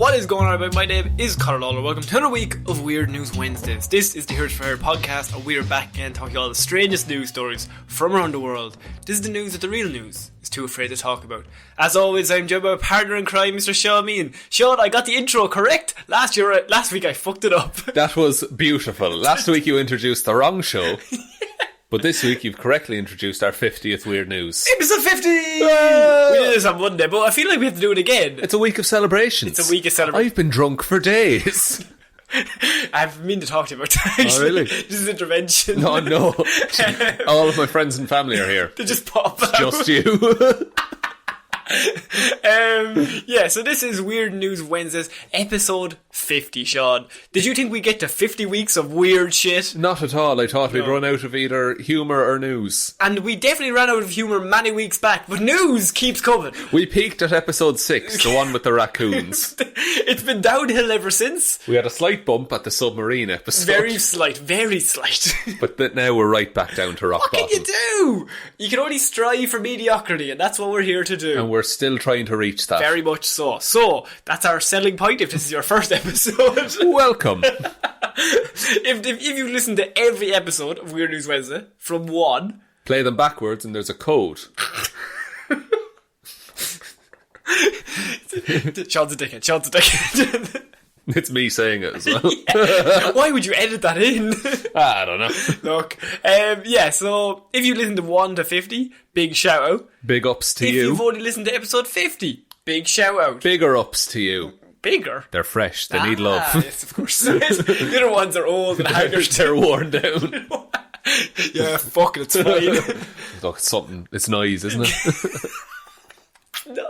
What is going on, everybody? My name is Conor Lawler. Welcome to another week of Weird News Wednesdays. This is the Here's for Hair podcast, and we are back again talking all the strangest news stories from around the world. This is the news that the real news is too afraid to talk about. As always, I'm joined by my partner in crime, Mr. Sean Meehan. Sean, I got the intro correct. Last week I fucked it up. That was beautiful. Last week you introduced the wrong show. But this week you've correctly introduced our 50th Weird News. Episode 50! Whoa! We did this on Monday, but I feel like we have to do it again. It's a week of celebrations. It's a week of celebrations. I've been drunk for days. I've been to talk to you about that, actually. Oh, really? This is intervention. No. All of my friends and family are here. They just pop out. Just you. So this is Weird News Wednesdays, episode 50, Sean. Did you think we'd get to 50 weeks of weird shit? Not at all. I thought we'd run out of either humour or news. And we definitely ran out of humour many weeks back, but news keeps coming. We peaked at episode 6, the one with the raccoons. It's been downhill ever since. We had a slight bump at the submarine episode. Very slight. But now we're right back down to rock bottom. What can you do? You can only strive for mediocrity, and that's what we're here to do. And we're still trying to reach that. Very much so. So, that's our selling point if this is your first episode. Welcome. if you listen to every episode of Weird News Wednesday, from 1... Play them backwards and there's a code. Sean's a dickhead. It's me saying it as well. Yeah. Why would you edit that in? I don't know. Look, so if you listen to 1 to 50, big shout out. Big ups to if you. If you've only listened to episode 50, big shout out. Bigger ups to you. Bigger? They're fresh, they need love. Yes, of course. The other ones are old and haggard. They're worn down. Yeah, fuck it, it's fine. Look, it's noise, isn't it? No.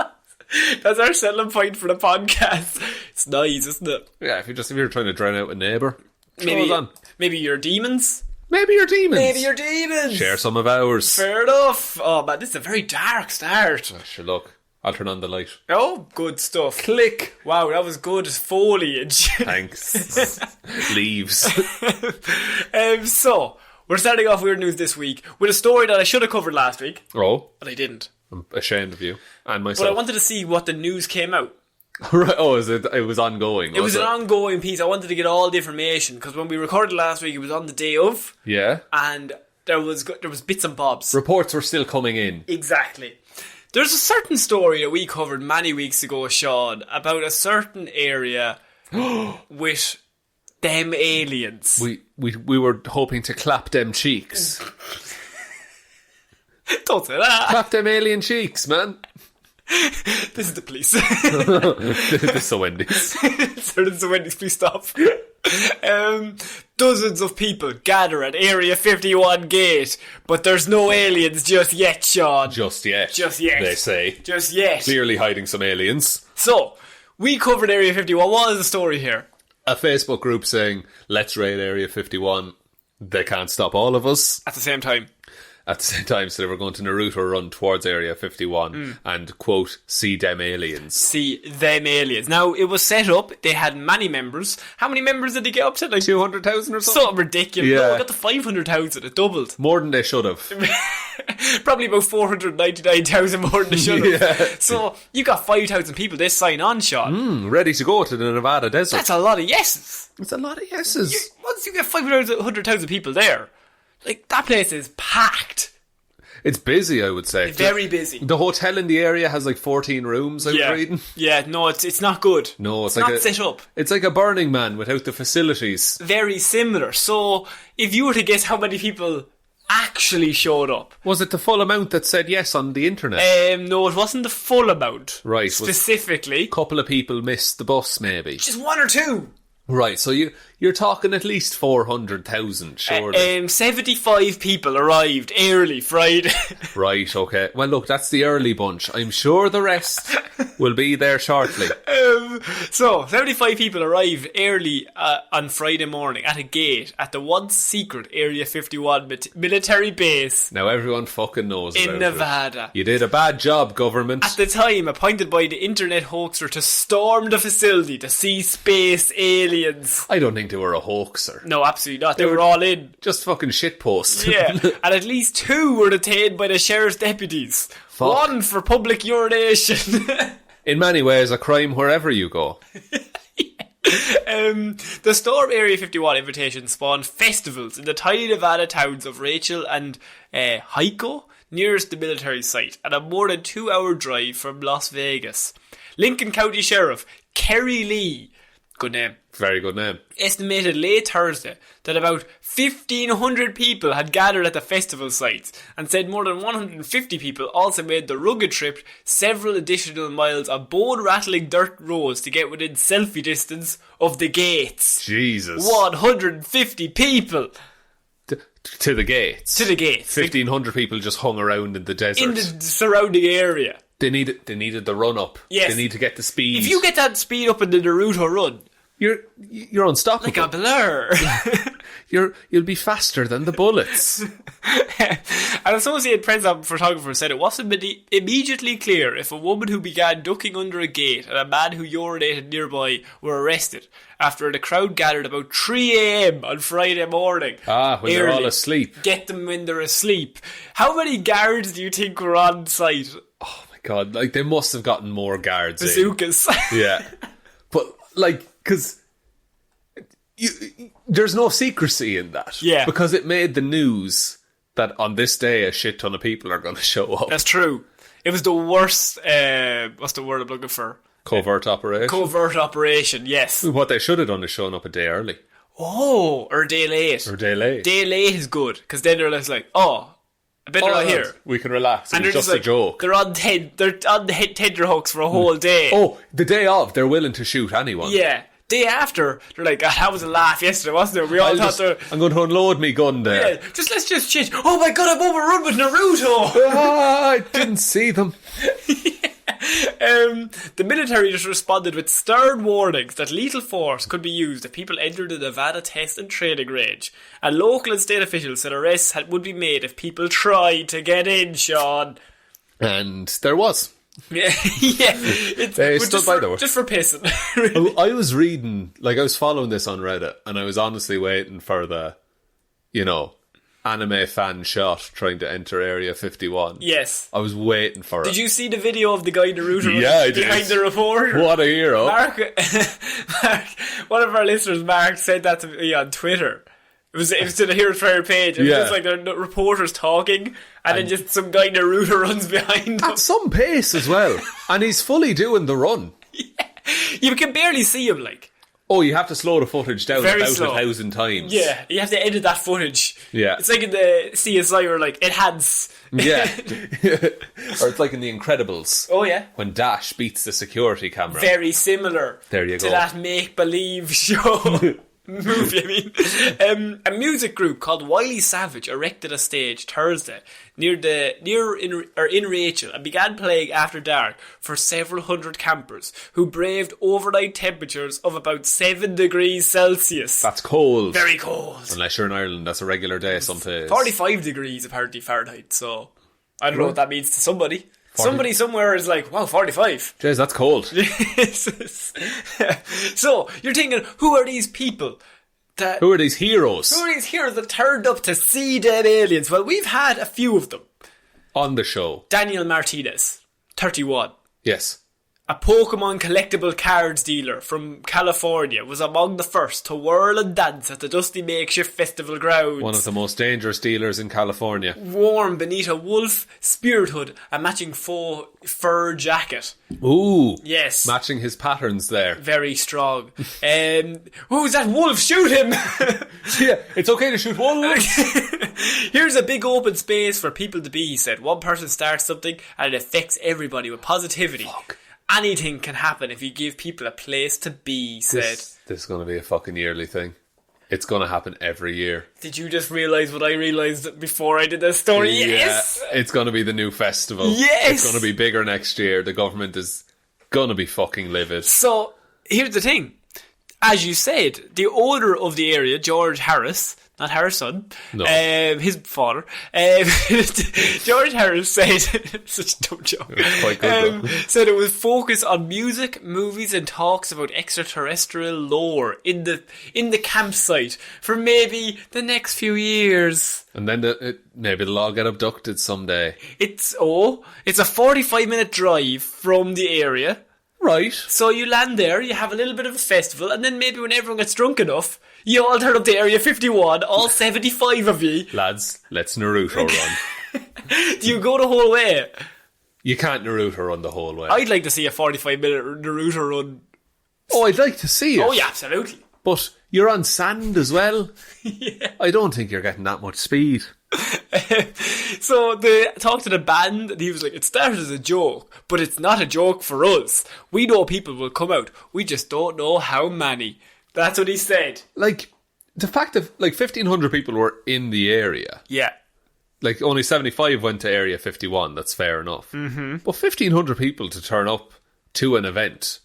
That's our selling point for the podcast. It's nice, isn't it? Yeah, if you're trying to drown out a neighbour, maybe you're demons. Maybe you're demons. Share some of ours. Fair enough. Oh man, this is a very dark start. Oh, sure, look, I'll turn on the light. Oh, good stuff. Click. Wow, that was good foliage. Thanks. Leaves. So, we're starting off Weird News this week with a story that I should have covered last week. Oh. But I didn't. I'm ashamed of you and myself. But I wanted to see what the news came out. Right. Oh, it was ongoing. It was an ongoing piece. I wanted to get all the information because when we recorded last week, it was on the day of. Yeah. And there was bits and bobs. Reports were still coming in. Exactly. There's a certain story that we covered many weeks ago, Sean, about a certain area with them aliens. We were hoping to clap them cheeks. Don't say that. Clap them alien cheeks, man. This is the police. This is the Wendy's. Sir, this is the Wendy's, please stop. Dozens of people gather at Area 51 gate, but there's no aliens just yet, Sean. Just yet. They say. Just yet. Clearly hiding some aliens. So, we covered Area 51. What is the story here? A Facebook group saying, let's raid Area 51. They can't stop all of us. At the same time, so they were going to Naruto run towards Area 51 and, quote, see them aliens. Now, it was set up, they had many members. How many members did they get up to? Like 200,000 or something? Something ridiculous. Yeah. No, it got to 500,000, it doubled. More than they should have. Probably about 499,000 more than they should have. Yeah. So, you got 5,000 people, they sign on, Sean. Ready to go to the Nevada desert. That's a lot of yeses. It's a lot of yeses. Once you get 500,000 people there, like, that place is packed. It's busy, I would say. Very busy. The hotel in the area has like 14 rooms, I was reading. Yeah, no, it's not good. No, it's like not set up. It's like a Burning Man without the facilities. Very similar. So, if you were to guess how many people actually showed up. Was it the full amount that said yes on the internet? No, it wasn't the full amount. Right. Specifically. A couple of people missed the bus, maybe. Just 1 or 2. Right, so you're talking at least 400,000, surely. 75 people arrived early Friday. Right, okay. Well, look, that's the early bunch. I'm sure the rest will be there shortly. So, 75 people arrived early on Friday morning at a gate at the once secret Area 51 military base. Now everyone fucking knows about it. In Nevada. You did a bad job, government. At the time, appointed by the internet hoaxer to storm the facility to see space aliens. I don't think they were a hoaxer. No, absolutely not. They were all in. Just fucking shitpost. Yeah, and at least 2 were detained by the sheriff's deputies. Fuck. 1 for public urination. In many ways, a crime wherever you go. The Storm Area 51 invitation spawned festivals in the tiny Nevada towns of Rachel and Hico, nearest the military site, and a more than 2-hour drive from Las Vegas. Lincoln County Sheriff Kerry Lee, good name, Very good name. estimated late Thursday that about 1,500 people had gathered at the festival sites, and said more than 150 people also made the rugged trip several additional miles of bone-rattling dirt roads to get within selfie distance of the gates. Jesus. 150 people! To the gates. To the gates. 1,500 people just hung around in the desert. In the surrounding area. They needed the run up. Yes. They need to get the speed. If you get that speed up in the Naruto run, you're unstoppable. like a blur. You'll be faster than the bullets. An Associated Press photographer said it wasn't immediately clear if a woman who began ducking under a gate and a man who urinated nearby were arrested after the crowd gathered about 3 a.m. on Friday morning. When they're all asleep. Get them when they're asleep. How many guards do you think were on site? Oh my god, like they must have gotten more guards in. Bazookas. Yeah. But like, because there's no secrecy in that. Yeah. Because it made the news that on this day a shit ton of people are going to show up. That's true. It was the worst, what's the word I'm looking for? Covert operation. Covert operation, yes. What they should have done is shown up a day early. Oh, or a day late. Or a day late. Day late is good, because then they're less like, I bet they're not here. We can relax. And It's they're just like, a joke. They're on the tenterhooks for a whole day. Oh, the day of, they're willing to shoot anyone. Yeah. Day after, they're like, that was a laugh yesterday, wasn't it? We all thought I'm going to unload me gun there. yeah, let's just shit. Oh my god, I'm overrun with Naruto! I didn't see them. The military just responded with stern warnings that lethal force could be used if people entered the Nevada test and training range. And local and state officials said arrests would be made if people tried to get in, Sean. And there was. Yeah, it's They stood by the way. just for pissing. Really. I was reading, like I was following this on Reddit, and I was honestly waiting for the, anime fan shot trying to enter Area 51. Yes. I was waiting for it. Did you see the video of the guy Naruto Yeah, I did. behind the reporter? What a hero. Mark, one of our listeners, Mark, said that to me on Twitter. It was to the Heroes for Hire page. It was just like the reporters talking, and then just some guy Naruto runs behind him. At some pace as well. And he's fully doing the run. Yeah. You can barely see him, like. Oh, you have to slow the footage down Very about slow. 1,000 times. Yeah, you have to edit that footage. Yeah. It's like in the CSI where, like, enhance. Yeah. Or it's like in The Incredibles. Oh, yeah. When Dash beats the security camera. Very similar There you to go. that make-believe show. Movie, I mean. A music group called Wiley Savage erected a stage Thursday in Rachel and began playing after dark for several hundred campers who braved overnight temperatures of about 7 degrees Celsius. That's cold. Very cold. Unless you're in Ireland, that's a regular day someplace. 45 degrees apparently Fahrenheit, so I don't know what that means to somebody. Somebody somewhere is like, wow, 45. Jeez, that's cold. So, you're thinking, who are these people? Who are these heroes? Who are these heroes that turned up to see dead aliens? Well, we've had a few of them. On the show. Daniel Martinez, 31. Yes. A Pokemon collectible cards dealer from California was among the first to whirl and dance at the dusty makeshift festival grounds. One of the most dangerous dealers in California. Worn beneath a wolf spirit hood and matching faux fur jacket. Ooh. Yes. Matching his patterns there. Very strong. Who's that wolf? Shoot him! Yeah, it's okay to shoot wolves. Here's a big open space for people to be, he said. One person starts something and it affects everybody with positivity. Fuck. Anything can happen if you give people a place to be, he said. This is going to be a fucking yearly thing. It's going to happen every year. Did you just realise what I realised before I did this story? Yes! Yeah, it's going to be the new festival. Yes! It's going to be bigger next year. The government is going to be fucking livid. So, here's the thing. As you said, the owner of the area, George Harris, not Harrison, No. His father, George Harris said, such a dumb joke, It's quite good, though. said it would focus on music, movies and talks about extraterrestrial lore in the campsite for maybe the next few years. And then maybe they'll all get abducted someday. It's a 45-minute drive from the area. Right. So you land there, you have a little bit of a festival, and then maybe when everyone gets drunk enough, you all turn up to Area 51, all 75 of you. Lads, let's Naruto run. Do you go the whole way? You can't Naruto run the whole way. I'd like to see a 45-minute Naruto run. Oh, I'd like to see it. Oh yeah, absolutely. But you're on sand as well. Yeah. I don't think you're getting that much speed. So they talked to the band and he was like, it started as a joke, but it's not a joke for us. We know people will come out. We just don't know how many. That's what he said. Like, the fact that 1,500 people were in the area. Yeah. Like, only 75 went to Area 51. That's fair enough. Mm-hmm. But 1,500 people to turn up to an event.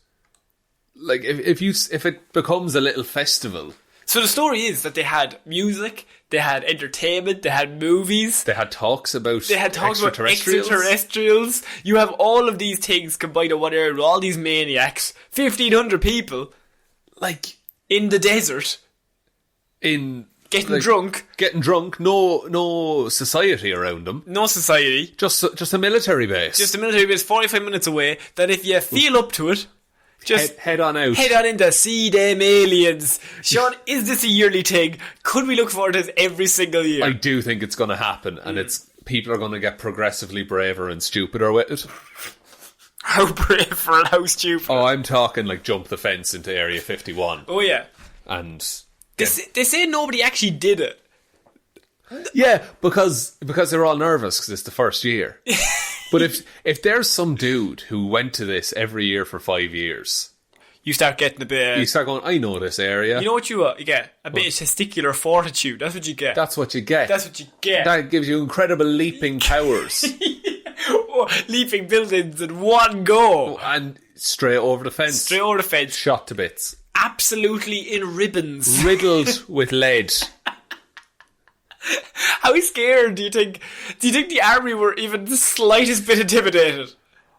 Like, if it becomes a little festival. So the story is that they had music, they had entertainment, they had movies. They had talks about extraterrestrials. You have all of these things combined in one area with all these maniacs. 1,500 people. Like, in the desert. Getting drunk, no society around them. No society. Just a military base. Just a military base 45 minutes away, that if you feel up to it, just head on out. Head on in to see them aliens. Sean, is this a yearly thing? Could we look forward to this every single year? I do think it's going to happen, and people are going to get progressively braver and stupider with it. How brave and how stupid. Oh, I'm talking like jump the fence into Area 51. Oh yeah. And they say nobody actually did it. Yeah, because they're all nervous because it's the first year. But if there's some dude who went to this every year for 5 years, you start getting a bit. You start going, I know this area. You know what you get? A bit of testicular fortitude. That's what you get. That's what you get. That gives you incredible leaping powers. Leaping buildings in one go. And straight over the fence. Shot to bits. Absolutely in ribbons. Riddled with lead. How scared do you think the army were even the slightest bit intimidated?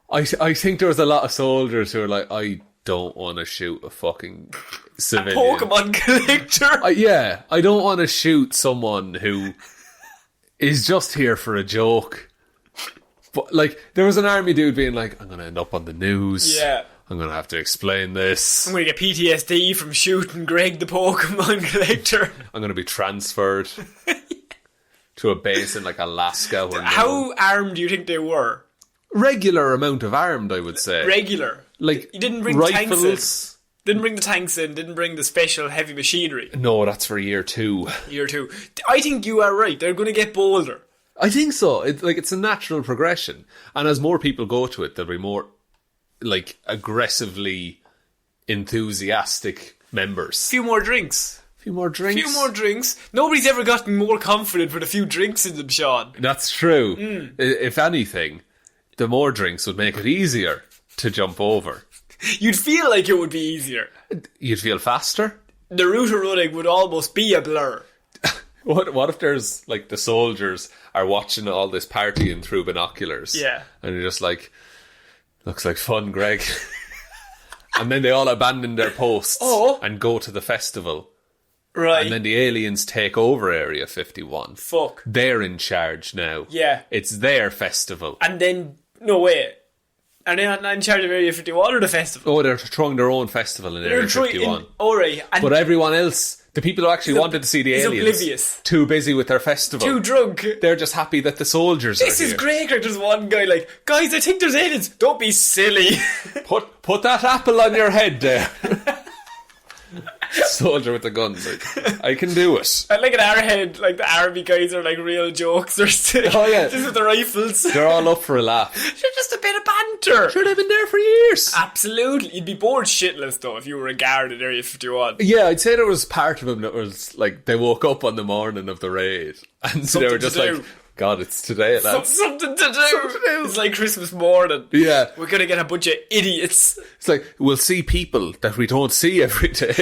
I think there was a lot of soldiers who were like, I don't want to shoot a fucking civilian. A Pokemon collector. I don't want to shoot someone who is just here for a joke. But like, there was an army dude being like, I'm going to end up on the news. Yeah. I'm going to have to explain this. I'm going to get PTSD from shooting Greg the Pokemon collector. I'm going to be transferred to a base in like Alaska. How armed do you think they were? Regular amount of armed, I would say. Regular. Like, you didn't bring rifles. Tanks in. Didn't bring the tanks in. Didn't bring the special heavy machinery. No, that's for year 2. Year 2. I think you are right. They're going to get bolder. I think so. It's a natural progression, and as more people go to it, there'll be more like aggressively enthusiastic members. Few more drinks. Nobody's ever gotten more confident with a few drinks in them, Sean. That's true. If anything, the more drinks would make it easier to jump over. You'd feel like it would be easier. You'd feel faster. Naruto running would almost be a blur. What if there's like the soldiers are watching all this partying through binoculars? Yeah. And you're just like, looks like fun, Greg. And then they all abandon their posts and go to the festival. Right. And then the aliens take over Area 51. Fuck. They're in charge now. Yeah. It's their festival. And then, no way. Are they not in charge of Area 51 or the festival? Oh, they're throwing their own festival in Area 51. Alright. But everyone else, the people who actually wanted to see the aliens, oblivious. Too busy with their festival. Too drunk. They're just happy that the soldiers are here. This is great. There's one guy like, guys, I think there's aliens. Don't be silly. Put that apple on your head there. Soldier with the gun, like, I can do it. I like in our head, like the army guys are like real jokes. They're still, just with the rifles. They're all up for a laugh. They're just a bit of banter. Sure, they've been there for years. Absolutely. You'd be bored shitless though if you were a guard in Area 51. Yeah, I'd say there was part of them that was like, they woke up on the morning of the raid and so they were just like, God, it's today, lads. Something to do. It's like Christmas morning. Yeah. We're going to get a bunch of idiots. It's like, we'll see people that we don't see every day.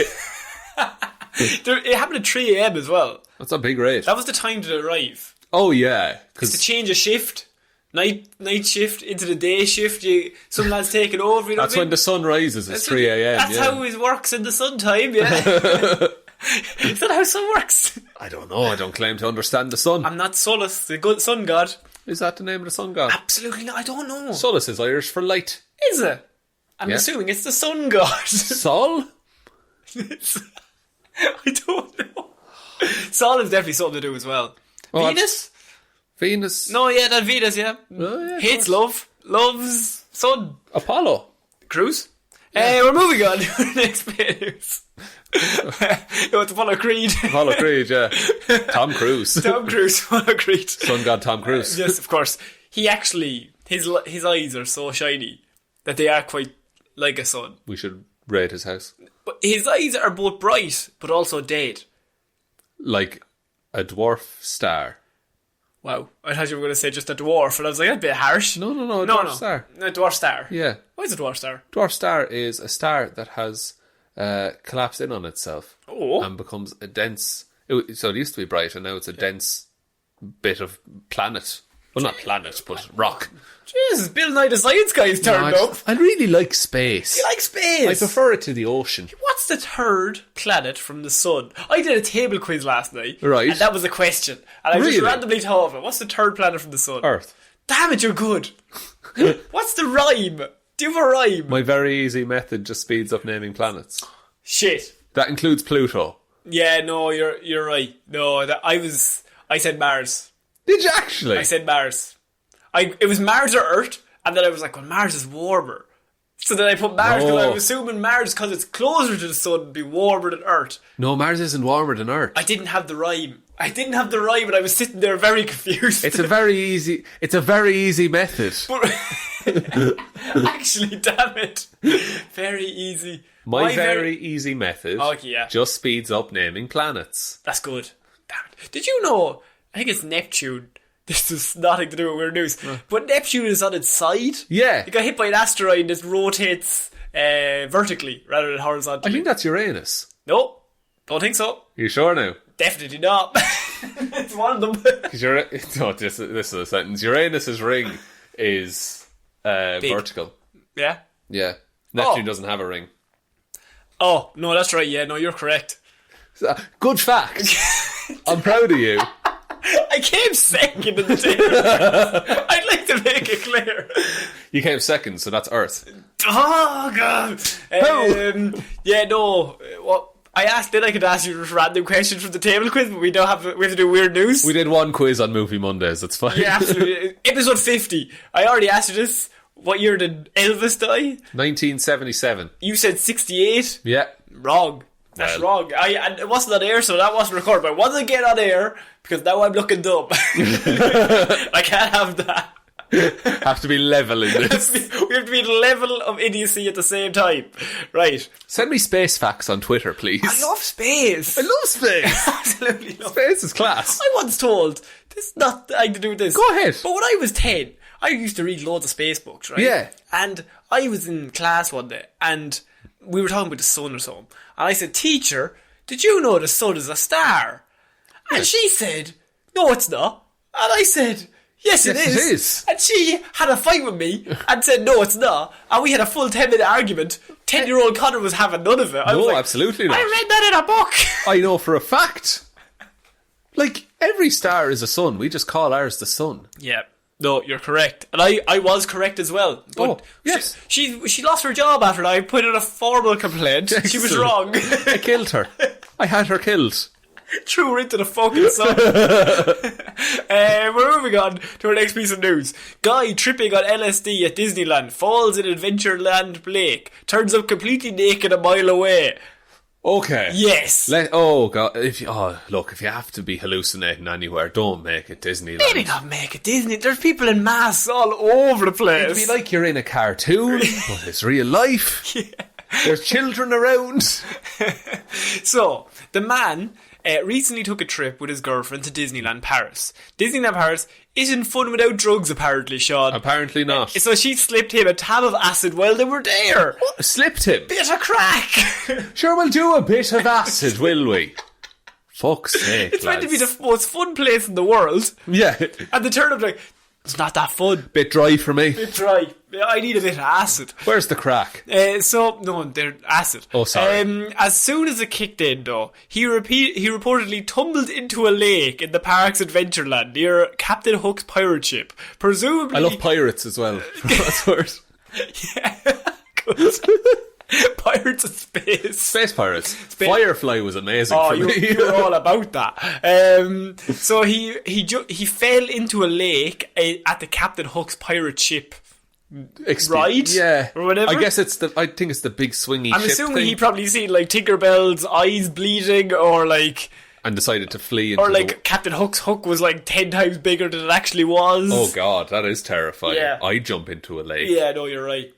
It happened at 3 a.m. as well. That's a big raid. That was the time to arrive. Oh, yeah. It's to change a shift. Night shift into the day shift. Some lads take it over. You know that's when the sun rises. It's 3 a.m. That's how it works in the sun time, yeah. Is that how sun works? I don't know. I don't claim to understand the sun. I'm not Solus, the good sun god. Is that the name of the sun god? Absolutely not. I don't know. Solus is Irish for light. Is it? I'm assuming it's the sun god. Sol? I don't know. Sol is definitely something to do as well. Oh, Venus? Venus. No, yeah, that Venus, yeah. Oh, yeah, Hates love. Loves sun. Apollo. Cruise? We're moving on to the next bit of news. It's Apollo Creed. Apollo Creed, yeah. Tom Cruise. Tom Cruise, Apollo Creed. Sun god Tom Cruise. Yes, of course. He actually, his eyes are so shiny that they are quite like a sun. We should raid his house. But his eyes are both bright, but also dead. Like a dwarf star. Wow. I thought you were going to say just a dwarf, and I was like, that's a bit harsh. No, a dwarf star. A dwarf star. Yeah. Why is a dwarf star? Dwarf star is a star that has collapsed in on itself. Oh. And becomes a dense... So it used to be bright, and now it's a dense bit of planet. Well, not planet, but rock. Jesus, Bill Nye the Science Guy's turned up. I really like space. You like space? I prefer it to the ocean. What's the third planet from the sun? I did a table quiz last night. Right. And that was a question. And I just randomly thought of it. What's the third planet from the sun? Earth. Damn it, you're good. What's the rhyme? Do you have a rhyme? My very easy method just speeds up naming planets. Shit. That includes Pluto. Yeah, no, you're right. No, I said Mars. Did you actually? I said Mars. It was Mars or Earth, and then I was like, well, Mars is warmer. So then I put Mars because I was assuming Mars, because it's closer to the sun, would be warmer than Earth. No, Mars isn't warmer than Earth. I didn't have the rhyme, and I was sitting there very confused. It's a very easy method. Actually, damn it. Very easy. My very easy method yeah. just speeds up naming planets. That's good. Damn it. Did you know, I think it's Neptune. This is nothing to do with weird news. But Neptune is on its side. Yeah. It got hit by an asteroid that rotates vertically rather than horizontally. I think that's Uranus. No, don't think so. You sure now? Definitely not. It's one of them. This is a sentence. Uranus's ring is vertical. Yeah? Yeah. Neptune doesn't have a ring. Oh, no, that's right. Yeah, no, you're correct. Good fact. I'm proud of you. I came second in the table. I'd like to make it clear. You came second, so that's Earth. Oh, God. Yeah, no. Well, then I could ask you just random questions from the table quiz, but we have to do weird news. We did one quiz on Movie Mondays, that's fine. Yeah, absolutely. Episode 50. I already asked you this. What year did Elvis die? 1977. You said 68? Yeah. Wrong. That's wrong. It wasn't on air, so that wasn't recorded. But I wasn't getting on air because now I'm looking dumb. I can't have that. Have to be level in this. We have to be level of idiocy at the same time. Right. Send me space facts on Twitter, please. I love space. I love space. Absolutely love space is class. I once told, this is not anything to do with this. Go ahead. But when I was 10, I used to read loads of space books, right? Yeah. And I was in class one day, and we were talking about the sun or something. And I said, teacher, did you know the sun is a star? And she said, no, it's not. And I said, yes, it is. And she had a fight with me and said, no, it's not. And we had a full 10-minute argument. 10-year-old Connor was having none of it. I was like, absolutely not. I read that in a book. I know for a fact. Like, every star is a sun. We just call ours the sun. Yeah. No, you're correct. And I was correct as well. But yes. She lost her job after that. I put in a formal complaint. Excellent. She was wrong. I killed her. I had her killed. Threw her into the fucking sun. We're moving on to our next piece of news. Guy tripping on LSD at Disneyland falls in Adventureland Lake. Turns up completely naked a mile away. Okay. Yes. God. If you have to be hallucinating anywhere, don't make it Disneyland. Maybe not make it Disney. There's people in masks all over the place. It'd be like you're in a cartoon, but it's real life. Yeah. There's children around. So, the man recently took a trip with his girlfriend to Disneyland Paris. Disneyland Paris isn't fun without drugs, apparently, Sean. Apparently not. So she slipped him a tab of acid while they were there. What? Slipped him? Bit of crack. Sure, we'll do a bit of acid, will we? Fuck's sake, it's meant to be the most fun place in the world. Yeah. And they turn up like, it's not that fun. Bit dry for me. Bit dry. I need a bit of acid. Where's the crack? No, they're acid. Oh, sorry. As soon as it kicked in, though, he reportedly tumbled into a lake in the park's Adventureland near Captain Hook's pirate ship. Presumably... I love pirates as well. That's worse. Yeah. but Pirates of Space. Space Pirates. Firefly was amazing for me. You were all about that. So he fell into a lake at the Captain Hook's pirate ship ride, yeah, or whatever. I guess I think it's the big swingy I'm ship assuming thing. he probably seen like Tinkerbell's eyes bleeding, or like, and decided to flee into or like Captain Hook's hook was like 10 times bigger than it actually was. Oh god, that is terrifying. Yeah. I'd jump into a lake. Yeah, no, you're right.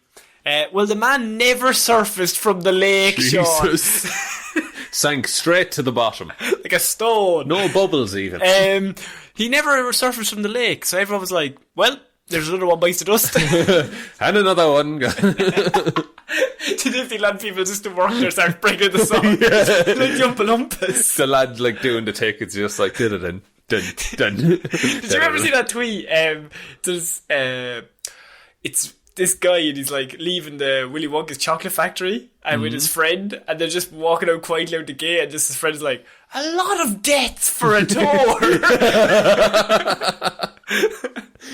Well, the man never surfaced from the lake, Jesus. Sean. Sank straight to the bottom. Like a stone. No bubbles even. He never surfaced from the lake, so everyone was like, well, there's another one bites the dust. And another one. The Disneyland people just to work there start breaking the song. Like Jumpalumpus. The lad like doing the tickets just like did it and dun. Did you ever see that tweet? It's this guy and he's like leaving the Willy Wonka's chocolate factory and with his friend, and they're just walking out quietly out the gate, and just his friend's like, a lot of deaths for a tour.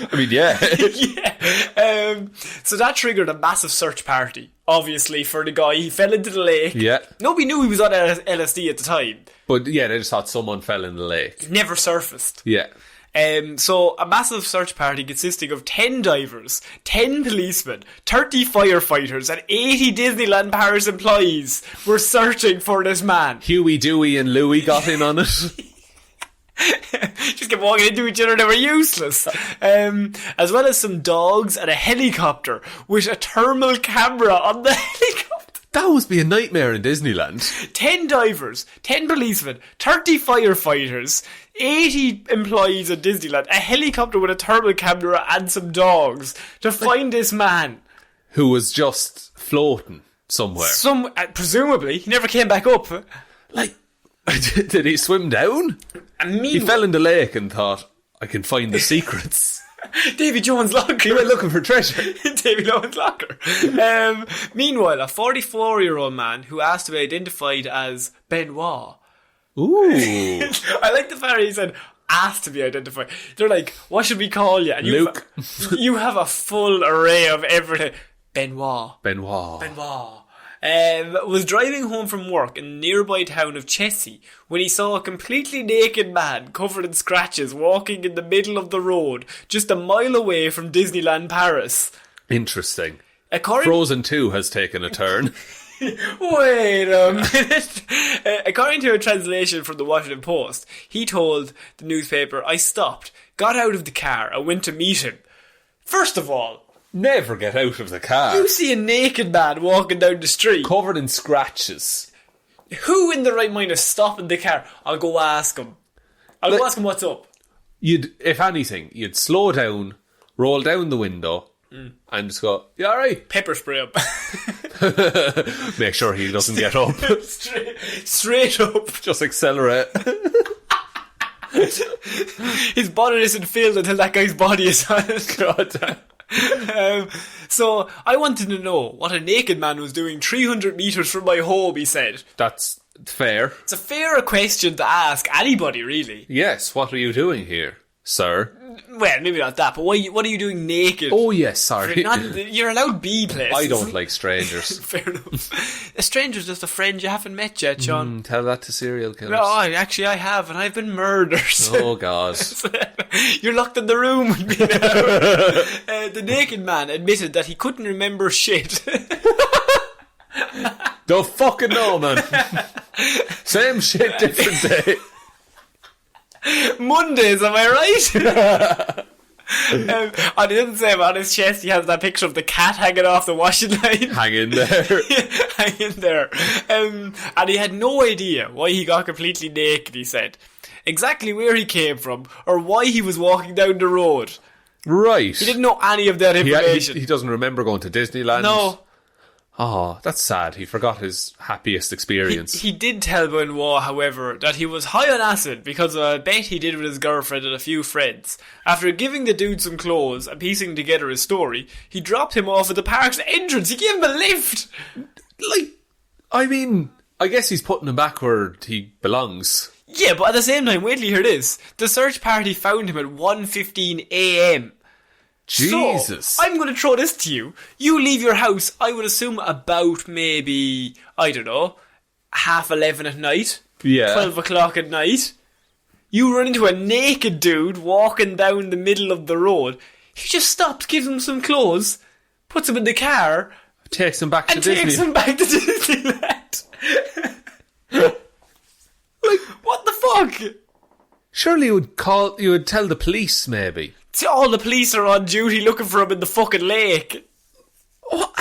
I mean, yeah. Yeah. So that triggered a massive search party, obviously, for the guy. He fell into the lake. Yeah. Nobody knew he was on LSD at the time. But yeah, they just thought someone fell in the lake. He never surfaced. Yeah. So a massive search party consisting of 10 divers, 10 policemen, 30 firefighters and 80 Disneyland Paris employees were searching for this man. Huey, Dewey and Louie got in on it. Just kept walking into each other, they were useless. As well as some dogs and a helicopter with a thermal camera on the helicopter. That must be a nightmare in Disneyland. 10 divers, 10 policemen, 30 firefighters, 80 employees at Disneyland, a helicopter with a thermal camera and some dogs to find this man. Who was just floating somewhere. Presumably, he never came back up. Like, did he swim down? He fell in the lake and thought, I can find the secrets. Davy Jones' locker. He went looking for treasure. Davy Jones' locker. Meanwhile, a 44-year-old man who asked to be identified as Benoit. Ooh. I like the fact he said, asked to be identified. They're like, what should we call you? And Luke. You have a full array of everything. Benoit. Was driving home from work in the nearby town of Chessy when he saw a completely naked man covered in scratches walking in the middle of the road just a mile away from Disneyland Paris. Interesting. Frozen 2 has taken a turn. Wait a minute. According to a translation from the Washington Post, he told the newspaper, I stopped, got out of the car and went to meet him. First of all, never get out of the car. You see a naked man walking down the street covered in scratches. Who in the right mind is stopping the car? I'll go ask him. Go ask him what's up. If anything, you'd slow down, roll down the window and just go, you alright? Pepper spray him. Make sure he doesn't get up. Straight up. Just accelerate. His body isn't filled until that guy's body is on it. God damn. So I wanted to know what a naked man was doing 300 metres from my home, he said. That's fair. It's a fair question to ask anybody, really. Yes, what are you doing here, sir? Well, maybe not that, but what are you doing naked? Oh yes, sorry. You're allowed B places. I don't like strangers. Fair enough. A stranger's just a friend you haven't met yet, John. Tell that to serial killers. No, I have, and I've been murdered. Oh God. You're locked in the room with me now. The naked man admitted that he couldn't remember shit. Don't fucking know, man. Same shit, different day. Mondays, am I right? On the inside on his chest, he has that picture of the cat hanging off the washing line. Hang in there. Hang in there. And he had no idea why he got completely naked, he said. Exactly where he came from, or why he was walking down the road. Right. He didn't know any of that information. He doesn't remember going to Disneyland. No. Oh, that's sad. He forgot his happiest experience. He did tell Benoit, however, that he was high on acid because of a bet he did with his girlfriend and a few friends. After giving the dude some clothes and piecing together his story, he dropped him off at the park's entrance. He gave him a lift. I mean, I guess he's putting him back where he belongs. Yeah, but at the same time, wait till you hear this. The search party found him at 1:15 a.m. Jesus. So, I'm going to throw this to you. You leave your house, I would assume about maybe, I don't know, 11:30 at night. Yeah. 12 o'clock at night. You run into a naked dude walking down the middle of the road. He just stops, gives him some clothes, puts him in the car, Takes him back to and Disney. takes him back to Disneyland. Like, what the fuck? Surely you would tell the police, maybe. See, all the police are on duty looking for him in the fucking lake. Oh,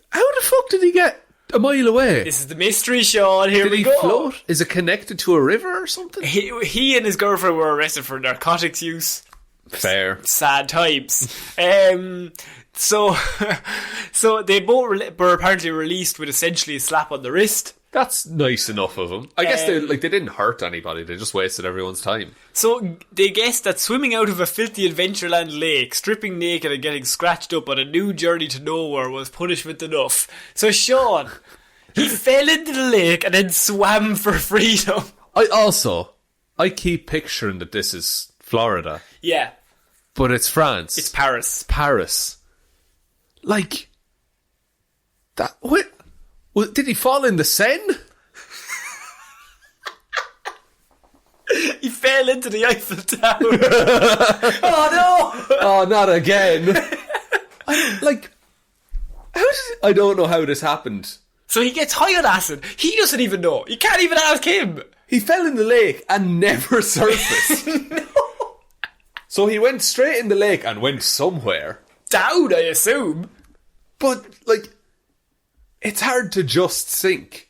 how the fuck did he get a mile away? This is the mystery, Sean. Here Did we he go. float? Is it connected to a river or something? He and his girlfriend were arrested for narcotics use. Fair. Sad times. So they both were apparently released with essentially a slap on the wrist. That's nice enough of them. I guess they didn't hurt anybody. They just wasted everyone's time. So they guessed that swimming out of a filthy Adventureland lake, stripping naked and getting scratched up on a new journey to nowhere was punishment enough. So Sean, he fell into the lake and then swam for freedom. I keep picturing that this is Florida, Yeah, but it's France. it's Paris. Paris. Like that. What? Well, did he fall in the Seine? He fell into the Eiffel Tower. Oh no! Oh, not again. I don't know how this happened. So he gets high on acid. He doesn't even know. You can't even ask him. He fell in the lake and never surfaced. No. So he went straight in the lake and went somewhere. Down, I assume. But, like, it's hard to just sink.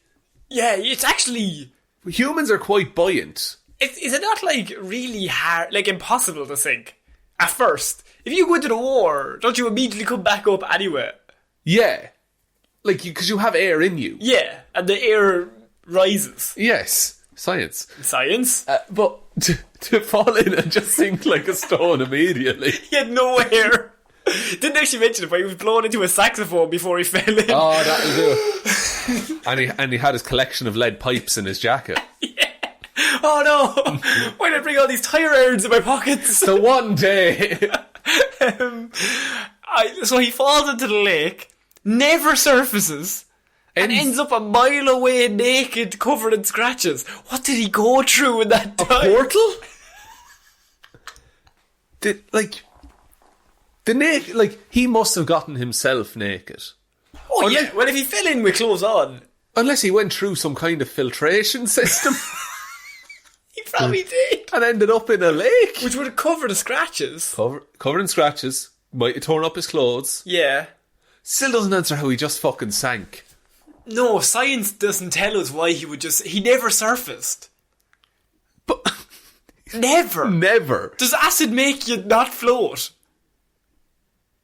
Yeah, it's actually... Humans are quite buoyant. Is it not, like, really hard, like, impossible to sink? At first. If you go into the war, don't you immediately come back up anyway? Yeah. Like, because you have air in you. Yeah, and the air rises. Yes. Science. Science. But to fall in and just sink like a stone immediately. He had no air. Didn't actually mention it, but he was blown into a saxophone before he fell in. Oh, that'll do. and he had his collection of lead pipes in his jacket. Yeah. Oh no! Why did I bring all these tire irons in my pockets? The one day. So he falls into the lake, never surfaces, and ends up a mile away naked, covered in scratches. What did he go through in that time? A portal? He must have gotten himself naked. Oh yeah, well if he fell in with clothes on. Unless he went through some kind of filtration system. He probably did. And ended up in a lake. Which would have covered the scratches. Covered in scratches. Might have torn up his clothes. Yeah. Still doesn't answer how he just fucking sank. No, science doesn't tell us why he never surfaced. But Never. Never. Does acid make you not float?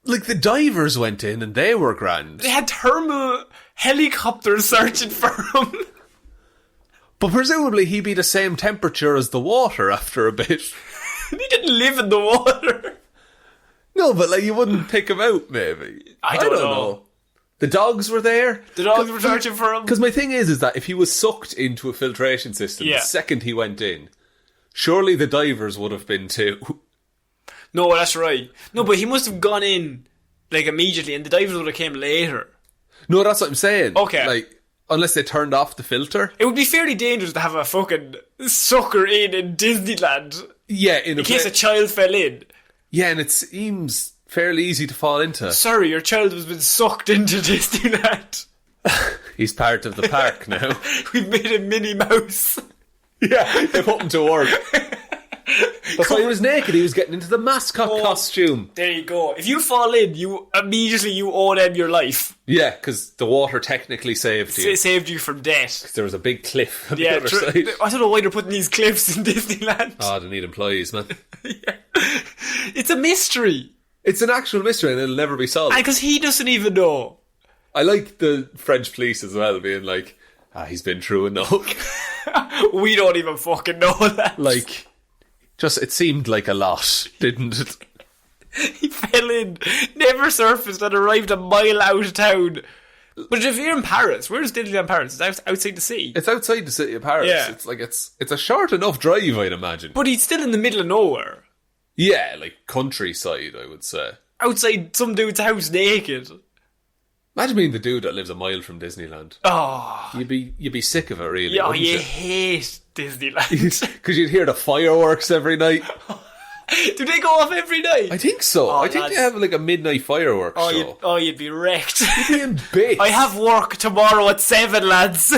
Like, the divers went in and they were grand. They had thermal helicopters searching for him. But presumably he'd be the same temperature as the water after a bit. He didn't live in the water. No, but like, you wouldn't pick him out, maybe. I don't know. The dogs were there. The dogs were searching for him. Because my thing is that if he was sucked into a filtration system the second he went in, surely the divers would have been too. No, that's right. No, but he must have gone in, like, immediately, and the divers would have came later. No, that's what I'm saying. Okay. Like, unless they turned off the filter. It would be fairly dangerous to have a fucking sucker in Disneyland. Yeah, in case a child fell in. Yeah, and it seems fairly easy to fall into. Sorry, your child has been sucked into Disneyland. He's part of the park now. We've made a Minnie Mouse. Yeah, they put him to work. That's why he was naked. He was getting into the mascot costume. There you go. If you fall in, you immediately owe them your life. Yeah, because the water technically saved you. It saved you from death. Because there was a big cliff on the other side. I don't know why they're putting these cliffs in Disneyland. Oh, they need employees, man. Yeah. It's a mystery. It's an actual mystery and it'll never be solved. Because he doesn't even know. I like the French police as well being like, he's been through enough. We don't even fucking know that. Like, just, it seemed like a lot, didn't it? He fell in, never surfaced, and arrived a mile out of town. But if you're in Paris, where's Disneyland Paris? It's outside the city. It's outside the city of Paris. Yeah. It's like, it's a short enough drive, I'd imagine. But he's still in the middle of nowhere. Yeah, like countryside, I would say. outside some dude's house naked. Imagine being the dude that lives a mile from Disneyland. Oh, You'd be sick of it, really. yeah, wouldn't you you? hate Disneyland. Because you'd hear the fireworks every night. Do they go off every night? I think so. Oh, I think they have like a midnight fireworks show. You'd be wrecked. You'd be in bits. I have work tomorrow at 7, lads.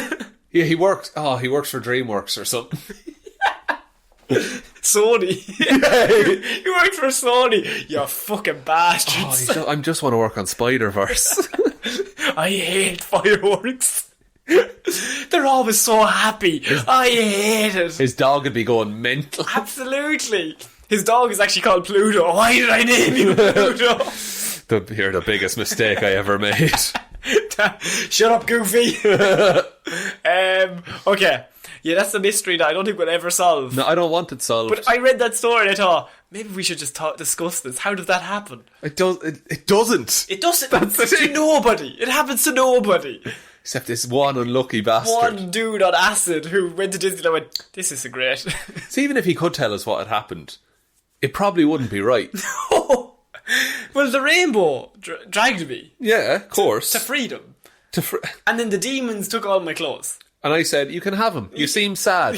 Yeah, he works. Oh, he works for DreamWorks or something. Sony. He works for Sony. You fucking bastards. I just want to work on Spider-Verse. I hate fireworks. They're always so happy. I hate it. His dog would be going mental. Absolutely. His dog is actually called Pluto. Why did I name him Pluto? You're the biggest mistake I ever made. Shut up, Goofy. Okay. Yeah, that's a mystery that I don't think we'll ever solve. No, I don't want it solved. But I read that story and I thought, maybe we should just discuss this. How does that happen? It doesn't. It doesn't. That's the To thing. nobody. It happens to nobody. Except this one unlucky bastard. One dude on acid who went to Disneyland and went, this isn't great. So even if he could tell us what had happened, it probably wouldn't be right. Well, the rainbow dragged me Yeah, of course. to freedom. To And then the demons took all my clothes. and I said, you can have him. You seem sad.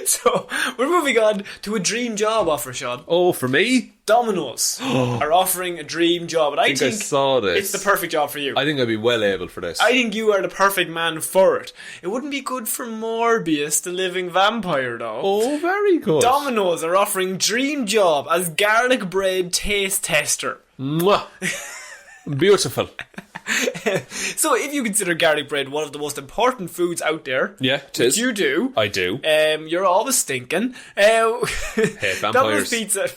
So, we're moving on to a dream job offer, Sean. Oh, for me? Domino's are offering a dream job. And I think I saw this. it's the perfect job for you. I think I'd be well able for this. I think you are the perfect man for it. It wouldn't be good for Morbius, the living vampire, though. Oh, very good. Domino's are offering dream job as garlic bread taste tester. Mwah. Beautiful. So if you consider garlic bread one of the most important foods out there, Yeah, it is. which you do, I do. you're always stinking. Hate Domino's vampires. Pizza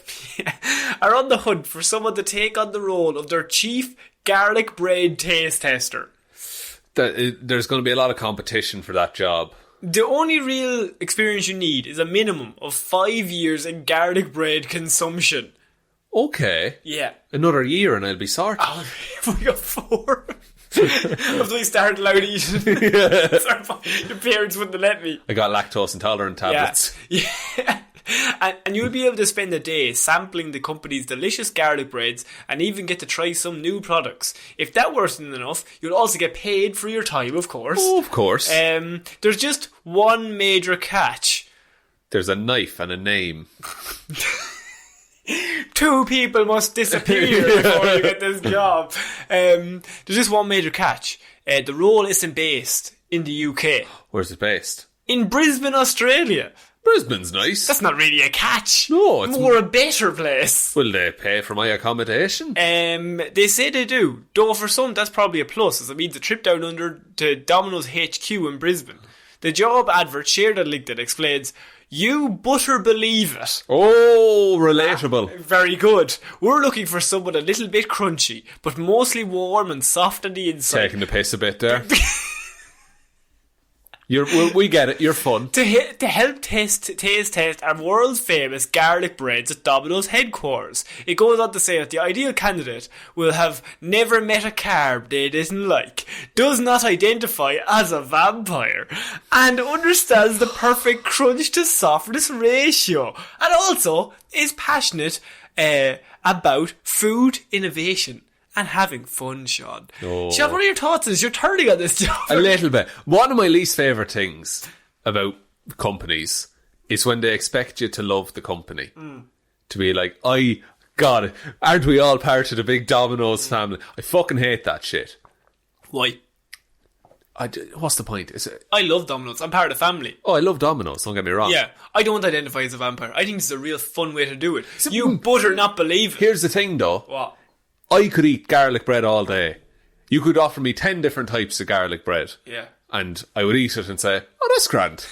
are on the hunt for someone to take on the role of their chief garlic bread taste tester. There's going to be a lot of competition for that job. The only real experience you need is a minimum of 5 years in garlic bread consumption. Okay. Yeah. Another year and I'll be sorted. Oh, we got 4. After we started allowed eating. Your parents wouldn't have let me. I got lactose intolerant tablets. Yeah. And you'll be able to spend a day sampling the company's delicious garlic breads and even get to try some new products. If that wasn't enough, you'll also get paid for your time, of course. Oh, of course. There's just one major catch. There's a knife and a name. 2 people must disappear before you get this job. There's just one major catch. The role isn't based in the UK. Where's it based? In Brisbane, Australia. Brisbane's nice. That's not really a catch. No, it's more a better place. Will they pay for my accommodation? They say they do. Though for some, that's probably a plus, as it means a trip down under to Domino's HQ in Brisbane. The job advert shared on LinkedIn explains, "You butter believe it." Oh, relatable. Very good. We're looking for someone a little bit crunchy, but mostly warm and soft on the inside. Taking the piss a bit there. We get it. You're fun. To help taste test our world famous garlic breads at Domino's headquarters. It goes on to say that the ideal candidate will have never met a carb they didn't like, does not identify as a vampire, and understands the perfect crunch to softness ratio, and also is passionate about food innovation and having fun, Sean. Oh. Sean, what are your thoughts as you're turning on this job? A little bit. One of my least favourite things about companies is when they expect you to love the company. To be like, God, aren't we all part of the big Domino's family? I fucking hate that shit. Why? What's the point? I love Domino's. I'm part of the family. I love Domino's, don't get me wrong. Yeah, I don't identify as a vampire. I think this is a real fun way to do it. You butter not believe it. Here's the thing though. What? I could eat garlic bread all day. You could offer me 10 different types of garlic bread. Yeah. And I would eat it and say, oh, that's grand.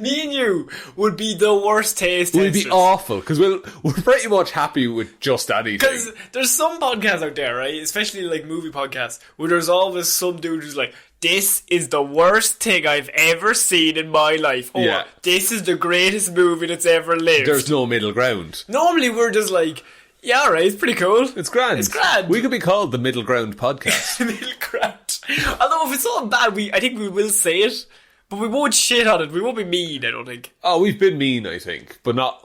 Me and you would be the worst taste We'd be testers. awful, because we're pretty much happy with just anything. Because there's some podcasts out there, right? Especially like movie podcasts, where there's always some dude who's like, this is the worst thing I've ever seen in my life. Or, Yeah. this is the greatest movie that's ever lived. There's no middle ground. Normally we're just like, yeah, alright, it's pretty cool. It's grand. It's grand. We could be called the Middle Ground Podcast. Middle ground. Although if it's all bad, I think we will say it. But we won't shit on it. We won't be mean, I don't think. Oh, we've been mean, I think, but not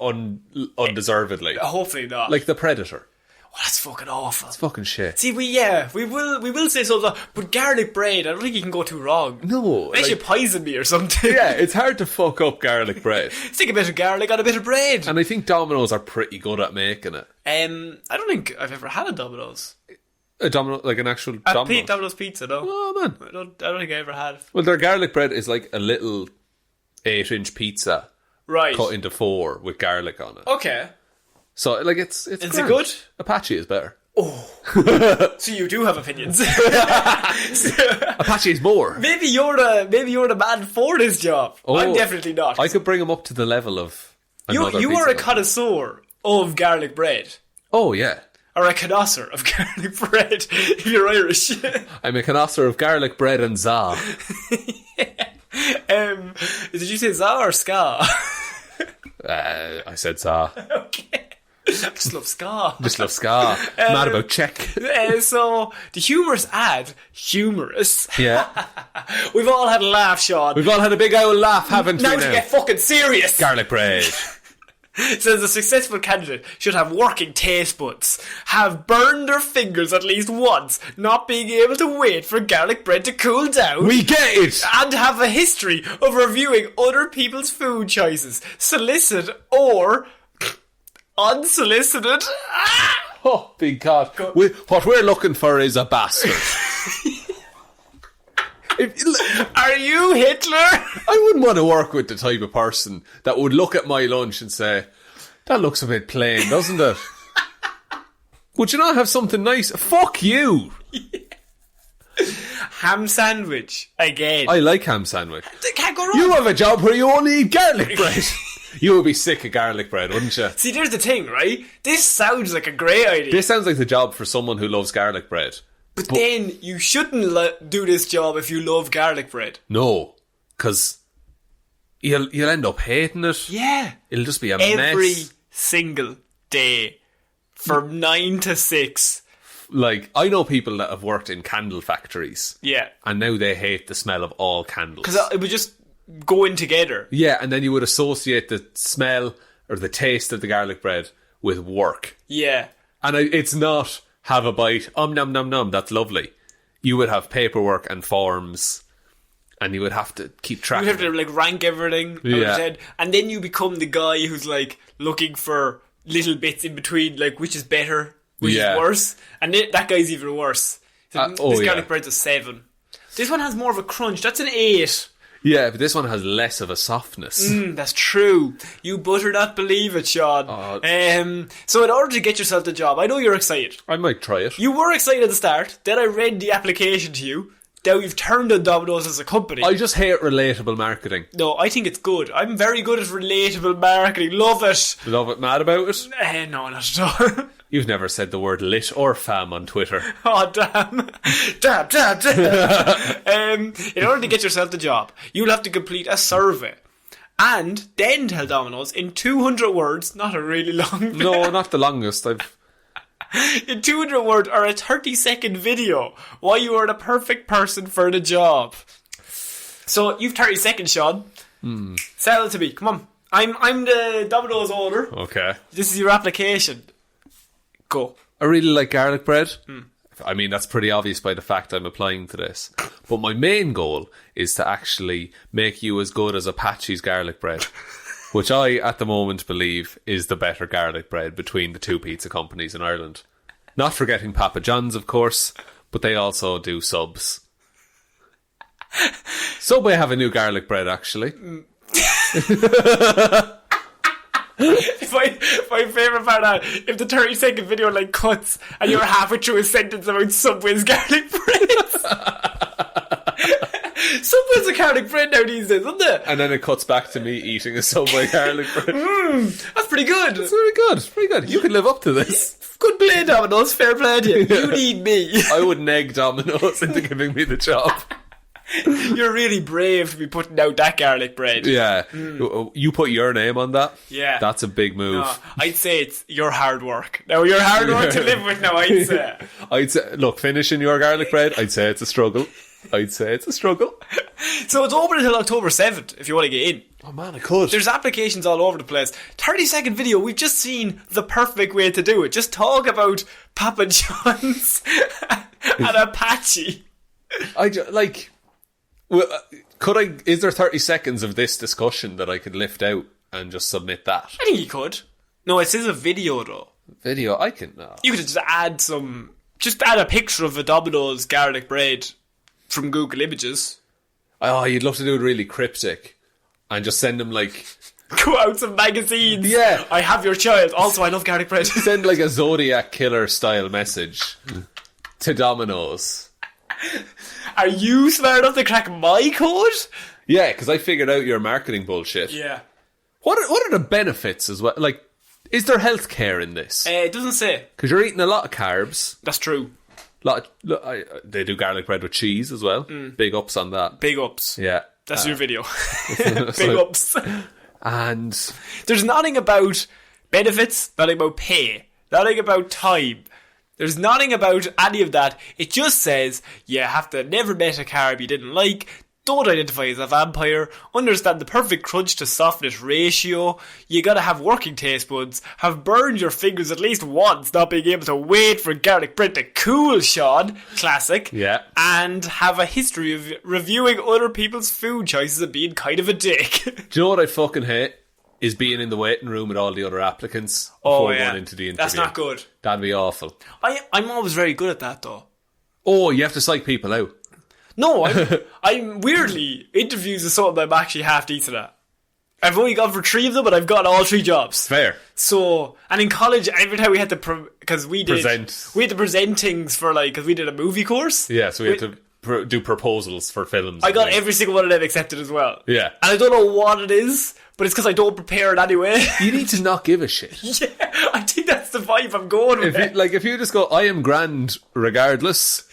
undeservedly. Hopefully not. Like The Predator. Oh, that's fucking awful. It's fucking shit. See, we will say something, but garlic bread, I don't think you can go too wrong. No. Unless you poison me or something. Yeah, it's hard to fuck up garlic bread. Stick a bit of garlic on a bit of bread. And I think Domino's are pretty good at making it. I don't think I've ever had a Domino's. A Domino, like an actual Domino's? Domino's pizza, no. Oh, man. I don't think I ever had. Well, their garlic bread is like a little 8-inch pizza. Right. Cut into 4 with garlic on it. Okay. So, like, it's Is grand. it good? Apache is better. Oh. So you do have opinions. Apache is more. Maybe you're the man for this job. Oh, I'm definitely not. I could bring him up to the level of another You pizza are a man. connoisseur of garlic bread. Oh, yeah. Or a connoisseur of garlic bread, if you're Irish. I'm a connoisseur of garlic bread and za. Did you say za or ska? I said za. Okay. I just love ska. Just love ska. Mad about Czech. So, the humorous ad, humorous. Yeah. We've all had a laugh, Sean. We've all had a big old laugh, haven't Now we to now? get fucking serious. Garlic bread. Says a successful candidate should have working taste buds, have burned their fingers at least once, not being able to wait for garlic bread to cool down. We get it! And have a history of reviewing other people's food choices, solicited or unsolicited. Oh, big God. What we're looking for is a bastard. Are you Hitler? I wouldn't want to work with the type of person that would look at my lunch and say, that looks a bit plain, doesn't it? Would you not have something nice? Fuck you! Ham sandwich, again. I like ham sandwich. They can't go wrong. You have a job where you only eat garlic bread. You would be sick of garlic bread, wouldn't you? See, there's the thing, right? This sounds like a great idea. This sounds like the job for someone who loves garlic bread. But then you shouldn't do this job if you love garlic bread. No, because you'll end up hating it. Yeah. It'll just be a Every mess. single day from 9 to 6. Like, I know people that have worked in candle factories. Yeah. And now they hate the smell of all candles. Because it would just go in together. Yeah, and then you would associate the smell or the taste of the garlic bread with work. Yeah. And it's not have a bite, nom nom nom, that's lovely. You would have paperwork and forms, and you would have to keep track You have of it. to like rank everything. Yeah. And then you become the guy who's like looking for little bits in between, like which is better, which Yeah. is worse. And that guy's even worse. So this yeah. garlic bread's a 7. This one has more of a crunch. That's an 8. Yeah, but this one has less of a softness. That's true. You butter not believe it, Sean. So in order to get yourself the job, I know you're excited. I might try it. You were excited at the start. Then I read the application to you. Now you've turned on Domino's as a company. I just hate relatable marketing. No, I think it's good. I'm very good at relatable marketing. Love it. Love it, mad about it? No, not at all. You've never said the word lit or fam on Twitter. Oh, damn. Damn. In order to get yourself the job, you'll have to complete a survey. And then tell Domino's in 200 words, not a really long No, not the longest. in 200 words or a 30-second video why you are the perfect person for the job. So, you've 30 seconds, Sean. Sell it to me. Come on. I'm the Domino's owner. Okay. This is your application. Go. I really like garlic bread. I mean, that's pretty obvious by the fact I'm applying to this. But my main goal is to actually make you as good as Apache's garlic bread, which I, at the moment, believe is the better garlic bread between the two pizza companies in Ireland. Not forgetting Papa John's, of course, but they also do subs. Subway have a new garlic bread, actually. My favourite part of that, if the 30-second video like cuts and you're halfway through a sentence about Subway's garlic bread. Subway's a garlic bread now these days, isn't it? And then it cuts back to me eating a Subway garlic bread. That's pretty good. It's very good. It's pretty good. You can live up to this. Good play, Domino's. Fair play to you. You need me. I would neg Domino's into giving me the job. You're really brave to be putting out that garlic bread. Yeah. You put your name on that? Yeah. That's a big move. No, I'd say it's your hard work. Now, your hard work to live with now, I'd say. Look, finishing your garlic bread, I'd say it's a struggle. I'd say it's a struggle. So it's open until October 7th if you want to get in. Oh man, I could. There's applications all over the place. 30-second video, we've just seen the perfect way to do it. Just talk about Papa John's and Apache. Is there 30 seconds of this discussion that I could lift out and just submit that? I think you could. No, it says a video though. Video, I can... You could just add a picture of a Domino's garlic bread from Google Images. Oh, you'd love to do it really cryptic. And just send them like... Go out some magazines. Yeah. I have your child. Also, I love garlic bread. Send like a Zodiac Killer style message to Domino's. Are you smart enough to crack my code? Yeah, because I figured out your marketing bullshit. Yeah. What are the benefits as well? Like, is there health care in this? It doesn't say. Because you're eating a lot of carbs. That's true. They do garlic bread with cheese as well. Big ups on that. Big ups. Yeah. That's your video. Big ups. And there's nothing about benefits, nothing about pay, nothing about time. There's nothing about any of that. It just says you have to never met a carb you didn't like, don't identify as a vampire, understand the perfect crunch to softness ratio, you gotta have working taste buds, have burned your fingers at least once not being able to wait for garlic bread to cool, Sean, classic, yeah, and have a history of reviewing other people's food choices and being kind of a dick. Do you know what I fucking hate? Is being in the waiting room with all the other applicants before going into the interview. That's not good. That'd be awful. I'm always very good at that though. Oh, you have to psych people out. No, I'm weirdly, interviews is something I'm actually half decent at. I've only gone for 3 of them, but I've gotten all 3 jobs. Fair. So, and in college, every time we had to, because we had to present things for because we did a movie course. Yeah, so we had to do proposals for films. I got every single one of them accepted as well. Yeah. And I don't know what it is, but it's because I don't prepare it anyway. You need to not give a shit. Yeah, I think that's the vibe I'm going with. If you just go, I am grand regardless,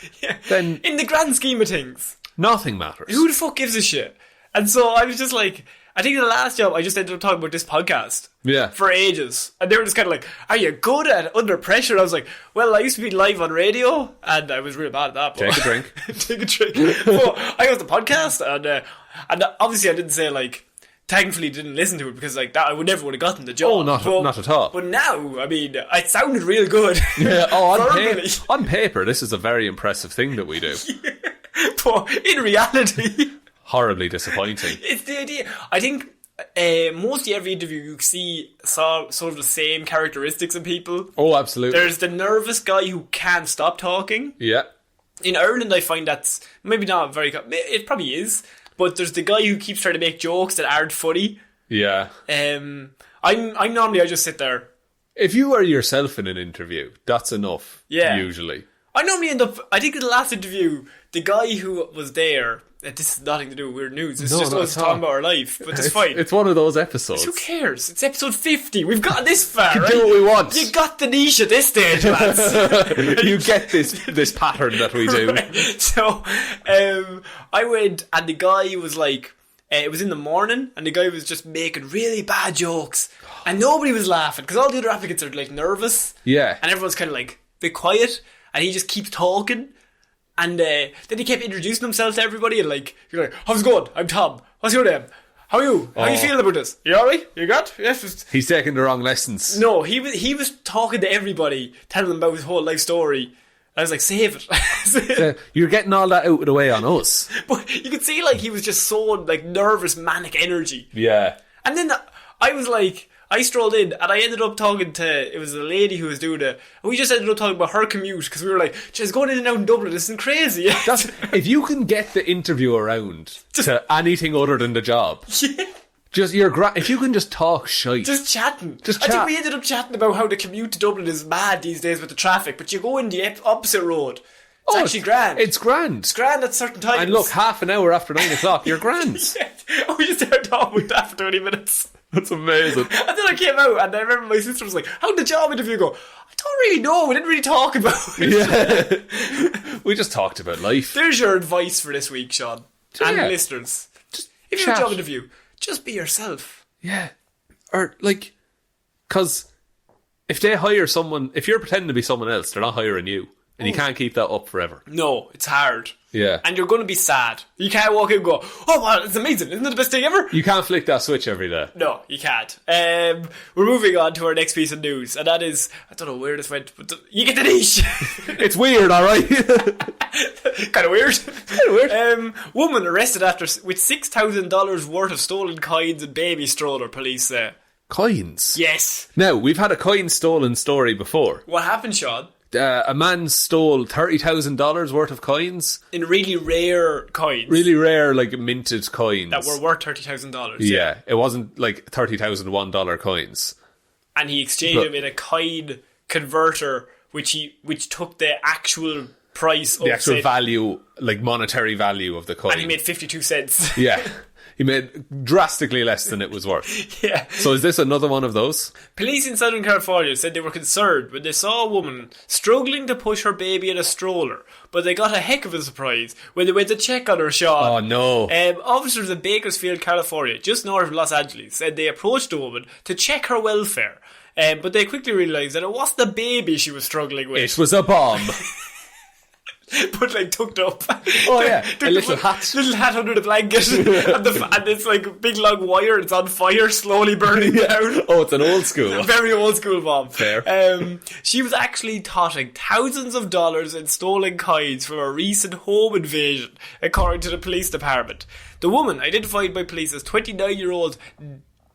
then... In the grand scheme of things. Nothing matters. Who the fuck gives a shit? And so I was just like... I think the last job, I just ended up talking about this podcast. Yeah. For ages. And they were just kind of like, are you good at under pressure? And I was like, well, I used to be live on radio, and I was really bad at that. But Take a drink. Take a drink. But I got the podcast, and obviously I didn't say, thankfully didn't listen to it, because that I would never would have gotten the job. Oh, not at all. But now, I mean, it sounded real good. Yeah, on paper, this is a very impressive thing that we do. Yeah. But in reality... Horribly disappointing. It's the idea. I think mostly every interview you saw sort of the same characteristics in people. Oh, absolutely. There's the nervous guy who can't stop talking. Yeah. In Ireland, I find that's maybe not very... It probably is. But there's the guy who keeps trying to make jokes that aren't funny. Yeah. I'm normally, I just sit there. If you are yourself in an interview, that's enough. Yeah. Usually. I normally end up... I think in the last interview, the guy who was there... This is nothing to do with weird news. It's just us talking about our life, but it's fine. It's one of those episodes. Who cares? It's episode 50. We've gotten this far. You right? do what we want. You got the niche at this stage, lads. You get this pattern that we do. Right. So, I went, and the guy was it was in the morning, and the guy was just making really bad jokes, and nobody was laughing because all the other applicants are nervous. Yeah, and everyone's kind of a bit quiet, and he just keeps talking. And then he kept introducing himself to everybody, and you're like, how's it going? I'm Tom. What's your name? How are you? How are you feeling about this? You alright? You good? Yes. He's taking the wrong lessons. No, he was talking to everybody, telling them about his whole life story. I was like, save it. You're getting all that out of the way on us. But you could see he was just so nervous, manic energy. Yeah. And then I strolled in, and I ended up talking to, it was a lady who was doing it, and we just ended up talking about her commute, because we were like, she's going in and out in Dublin, this isn't crazy. If you can get the interview around to anything other than the job, yeah. If you can just talk shite. Just chatting. I think we ended up chatting about how the commute to Dublin is mad these days with the traffic, but you go in the opposite road. It's actually grand. It's grand. It's grand at certain times. And look, half an hour after 9 o'clock, you're grand. Yeah. We just started talking about that for 20 minutes. That's amazing. And then I came out, and I remember my sister was like, how'd the job interview go? I don't really know. We didn't really talk about it. Yeah. We just talked about life. There's your advice for this week, Sean. And listeners. If you're a job interview, just be yourself. Yeah. Or, because if they hire someone, if you're pretending to be someone else, they're not hiring you. And you can't keep that up forever. No, it's hard. Yeah. And you're going to be sad. You can't walk in and go, oh wow, it's amazing. Isn't it the best thing ever? You can't flick that switch every day. No, you can't. We're moving on to our next piece of news, and that is, I don't know where this went, but you get the niche. It's weird, alright? Kind of weird. Woman arrested with $6,000 worth of stolen coins and baby stroller, police say. Coins? Yes. Now, we've had a coin stolen story before. What happened, Sean? A man stole $30,000 worth of coins. In really rare coins. Really rare, like, minted coins. That were worth $30,000. Yeah, it wasn't like $30,001 coins. And he exchanged them in a coin converter, which took the actual price of the actual value, like monetary value of the coin. And he made 52 cents. Yeah. He made drastically less than it was worth. Yeah. So is this another one of those? Police in Southern California said they were concerned when they saw a woman struggling to push her baby in a stroller, but they got a heck of a surprise when they went to check on her, Sean. Oh no. Officers in Bakersfield, California, just north of Los Angeles, said they approached the woman to check her welfare, but they quickly realised that it wasn't the baby she was struggling with. It was a bomb. But like tucked up. Oh yeah, a little hat. Little hat under the blanket. and it's like a big long wire, it's on fire, slowly burning down. Oh, it's an old school. A very old school bomb. Fair. She was actually totting thousands of dollars in stolen coins from a recent home invasion, according to the police department. The woman, identified by police as 29-year-old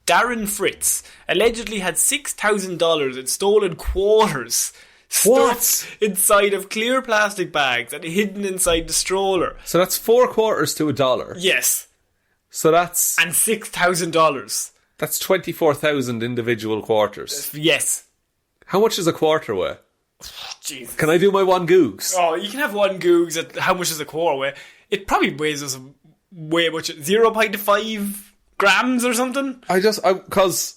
Darren Fritz, allegedly had $6,000 in stolen quarters. Stuffed inside of clear plastic bags and hidden inside the stroller. So that's 4 quarters to $1. Yes. So that's... And $6,000. That's 24,000 individual quarters. Yes. How much does a quarter weigh? Jesus. Can I do my one googs? Oh, you can have one googs at how much does a quarter weigh? It probably weighs us way much. 0.5 grams or something? Because...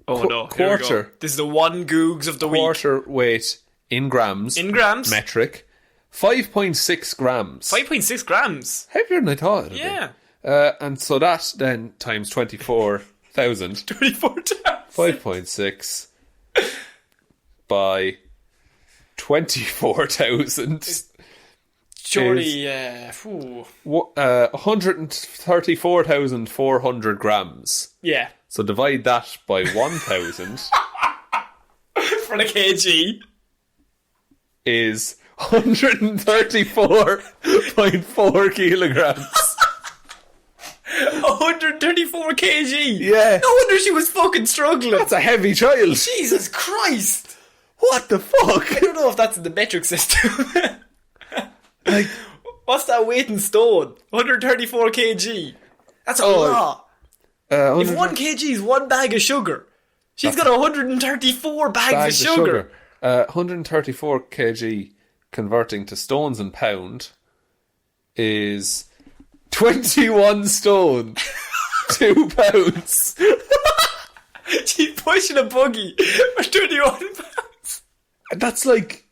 Oh no, quarter. This is the one googs of the week. Quarter weight in grams. In grams. Metric. 5.6 grams. 5.6 grams. Heavier than I thought it would Yeah. be. And so that then times 24,000. 24,000. 5.6 by 24,000. Surely, 134,400 grams. Yeah. So divide that by 1,000. For the kg. Is 134.4 kilograms. 134 kg? Yeah. No wonder she was fucking struggling. That's a heavy child. Jesus Christ. What the fuck? I don't know if that's in the metric system. Like, what's that weight in stone? 134 kg. That's a lot. If 1 kg is 1 bag of sugar, she's got 134 bags of sugar. 134 kg converting to stones and pound is 21 stone. 2 pounds. She's pushing a buggy for 21 pounds. That's like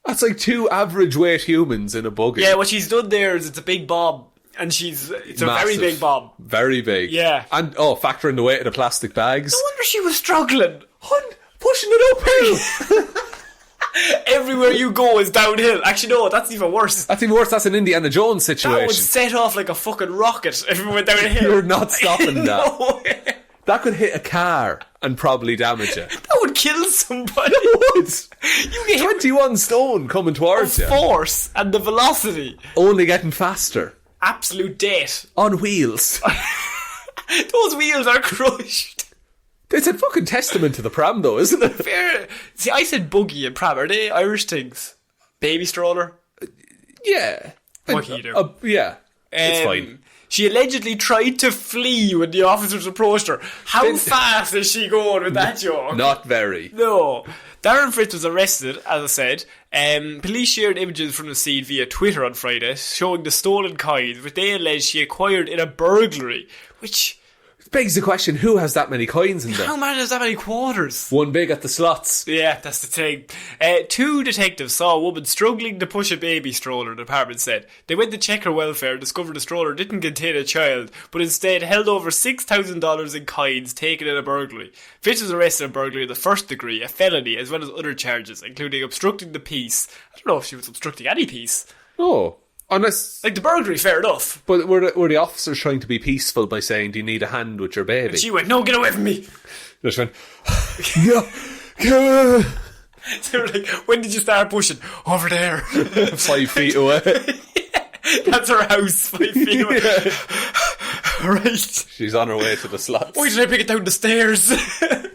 2 average weight humans in a buggy. Yeah, what she's done there is it's a big bomb. And it's a very big bomb. Very big. Yeah. And, factor in the weight of the plastic bags. No wonder she was struggling. Pushing it uphill. Everywhere you go is downhill. Actually, no, that's even worse. That's even worse. That's an Indiana Jones situation. That would set off like a fucking rocket if we went downhill. You're not stopping that. No way. That could hit a car and probably damage it. That would kill somebody. It would. You get 21 stone coming towards you. Force and the velocity. Only getting faster. Absolute death. On wheels. Those wheels are crushed. It's a fucking testament to the pram though, isn't it? Fair. See, I said buggy and pram. Are they Irish things? Baby stroller? Yeah. What can you do? Yeah. It's fine. She allegedly tried to flee when the officers approached her. How fast is she going with that joke? Not very. No. Darren Fritz was arrested, as I said. Police shared images from the scene via Twitter on Friday, showing the stolen coins, which they allege she acquired in a burglary. Which... begs the question, who has that many coins in there? How many has that many quarters? One big at the slots. Yeah, that's the thing. 2 detectives saw a woman struggling to push a baby stroller, the department said. They went to check her welfare and discovered the stroller didn't contain a child, but instead held over $6,000 in coins taken in a burglary. Fitch was arrested in burglary of the first degree, a felony, as well as other charges, including obstructing the peace. I don't know if she was obstructing any peace. Oh. Unless... Like, the burglary, fair enough. But were the officers trying to be peaceful by saying, do you need a hand with your baby? And she went, no, get away from me. Just went, no, come on. They were like, when did you start pushing? Over there. 5 feet away. That's her house, 5 feet away. Right. She's on her way to the slots. Why did I pick it down the stairs?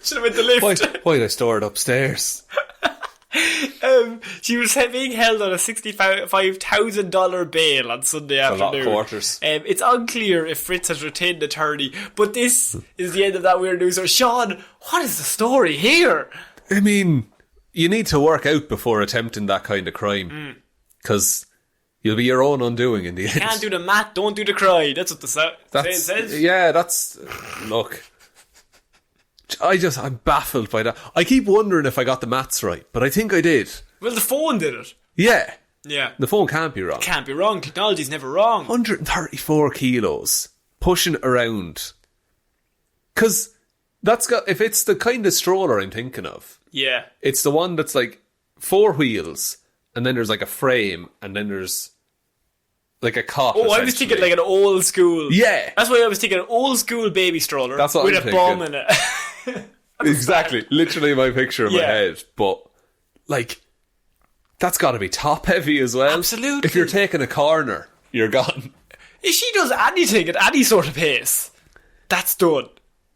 Should have went the lift. Why did I store it upstairs? She was being held on a $65,000 bail on Sunday afternoon. A lot of quarters. It's unclear if Fritz has retained an attorney, but this is the end of that weird news. So, Sean, what is the story here? I mean, you need to work out before attempting that kind of crime. Because you'll be your own undoing in the end. Can't do the math, don't do the cry. That's what the saying says. Yeah, that's... Look... I'm baffled by that. I keep wondering if I got the maths right, but I think I did. Well, the phone did it. Yeah. Yeah. The phone can't be wrong. Can't be wrong. Technology's never wrong. 134 kilos. Pushing around. Because that's got... If it's the kind of stroller I'm thinking of... Yeah. It's the one that's like 4 wheels, and then there's like a frame, and then there's like a cot. Oh, I was thinking like an old school... Yeah. That's why I was thinking an old school baby stroller. That's what with I'm a bomb in it. Exactly. Literally my picture in my head. But, like, that's got to be top heavy as well. Absolutely. If you're taking a corner, you're gone. If she does anything at any sort of pace, that's done.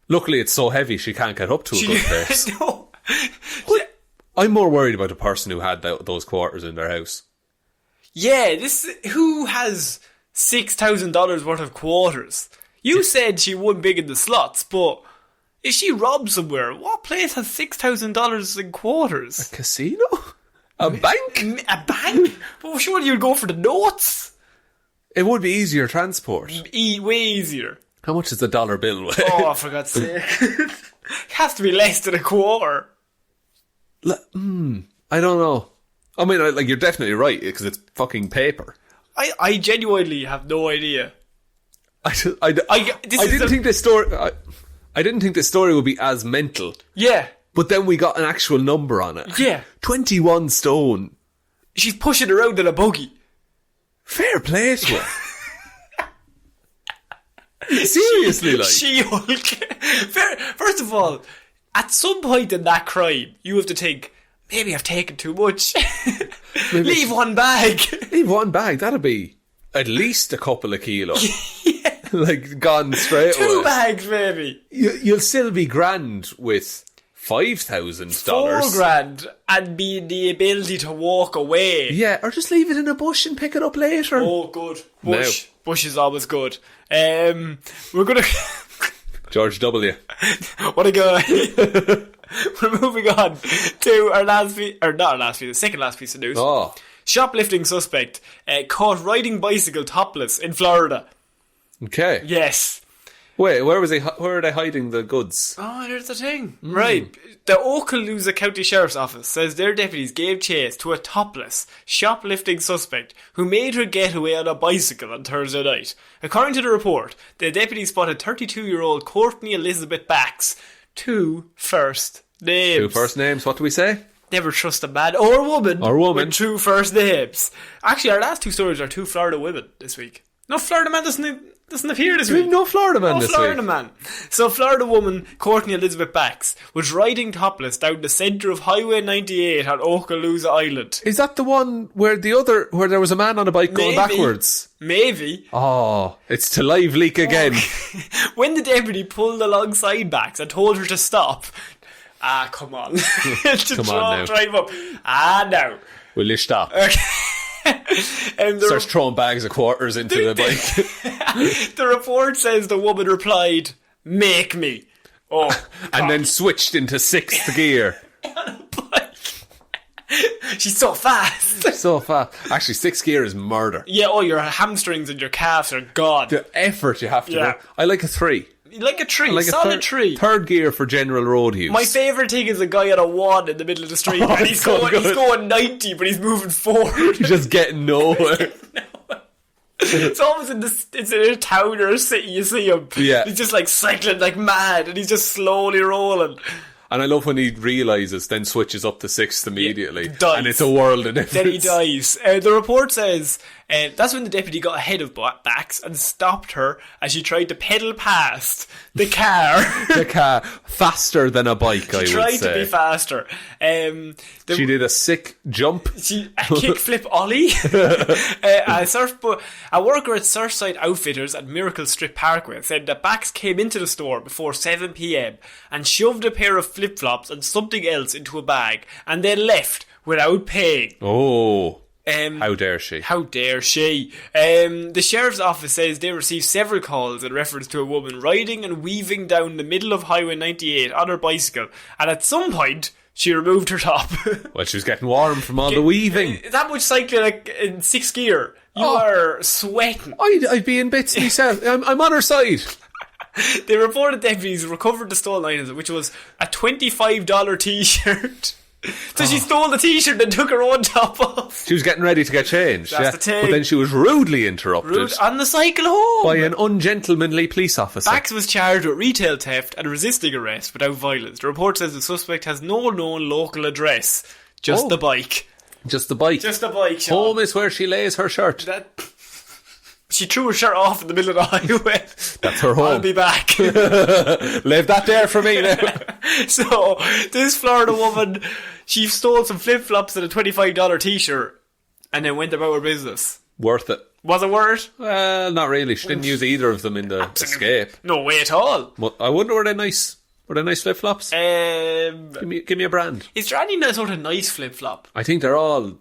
Luckily, it's so heavy she can't get up to a good pace. No. I'm more worried about the person who had those quarters in their house. Yeah, who has $6,000 worth of quarters? You said she won big in the slots, but if she robbed somewhere, what place has $6,000 in quarters? A casino? A bank? A bank? Well, surely you'd go for the notes. It would be easier transport. Way easier. How much is the dollar bill weigh? Oh, for God's sake. It has to be less than a quarter. I don't know. I mean, you're definitely right, because it's fucking paper. I genuinely have no idea. I didn't think this story would be as mental. Yeah. But then we got an actual number on it. Yeah. 21 stone. She's pushing around in a buggy. Fair play to her. Seriously, like. She-Hulk. First of all, at some point in that crime, you have to think, maybe I've taken too much. Leave one bag. Leave one bag. That'd be at least a couple of kilos. Yeah. Like, gone straight away. 2 bags, maybe. You'll still be grand with $5,000. $4,000 and be the ability to walk away. Yeah, or just leave it in a bush and pick it up later. Oh, good. Bush. No. Bush is always good. We're gonna... George W. What a guy. We're moving on to our the second last piece of news. Oh. Shoplifting suspect caught riding bicycle topless in Florida. Okay. Yes. Wait, where are they hiding the goods? Oh, there's the thing. Right. The Okaloosa County Sheriff's Office says their deputies gave chase to a topless, shoplifting suspect who made her getaway on a bicycle on Thursday night. According to the report, the deputies spotted 32-year-old Courtney Elizabeth Bax. 2 first names. 2 first names, what do we say? Never trust a man or woman with 2 first names. Actually, our last 2 stories are 2 Florida women this week. No, Florida man doesn't appear this week. No Florida man this week. No Florida man. So Florida woman Courtney Elizabeth Bax was riding topless down the centre of Highway 98 on Okaloosa Island. Is that the one where there was a man on a bike going backwards? Maybe. Oh, it's to live leak again. When the deputy pulled alongside Bax and told her to stop. Come on. Come on now. Drive up. No. Will you stop? Okay. Starts throwing bags of quarters into the bike. The report says the woman replied, "Make me." Oh, and then switched into 6th gear. She's so fast. So fast. Actually, 6th gear is murder. Yeah, your hamstrings and your calves are gone. The effort you have to do. I like a 3. Like a tree, Like a solid tree. Third gear for general road use. My favourite thing is a guy on a one in the middle of the street, and he's going 90, but he's moving forward. He's just getting nowhere. It's always it's in a town or a city, you see him. Yeah. He's just like cycling like mad, and he's just slowly rolling. And I love when he realises, then switches up to sixth immediately. Dies. And it's a world of difference. Then he dies. The report says that's when the deputy got ahead of Bax and stopped her as she tried to pedal past the car. The car, faster than a bike, I would say. She tried to be faster. She did a sick jump. A kickflip ollie. A worker at Surfside Outfitters at Miracle Strip Parkway said that Bax came into the store before 7 p.m. and shoved a pair of flip-flops and something else into a bag and then left without paying. Oh. How dare she? How dare she? The sheriff's office says they received several calls in reference to a woman riding and weaving down the middle of Highway 98 on her bicycle, and at some point she removed her top. Well, she was getting warm from all the weaving. That much cycling like, in 6th gear. You are sweating. I'd be in bits myself. I'm on her side. They reported deputies recovered the stolen item, which was a $25 t-shirt. So she stole the t-shirt and took her own top off. She was getting ready to get changed. That's the thing. But then she was rudely interrupted. On the cycle home. By an ungentlemanly police officer. Bax was charged with retail theft and resisting arrest without violence. The report says the suspect has no known local address. Just the bike. Just the bike. Just the bike, Sean. Home is where she lays her shirt. She threw her shirt off in the middle of the highway. That's her home. I'll be back. Leave that there for me now. So, this Florida woman, she stole some flip-flops and a $25 t-shirt and then went about her business. Worth it. Was it worth it? Well, not really. She didn't use either of them in the escape. No way at all. I wonder, were they nice? Were they nice flip-flops? Give me a brand. Is there any sort of nice flip-flop? I think they're all...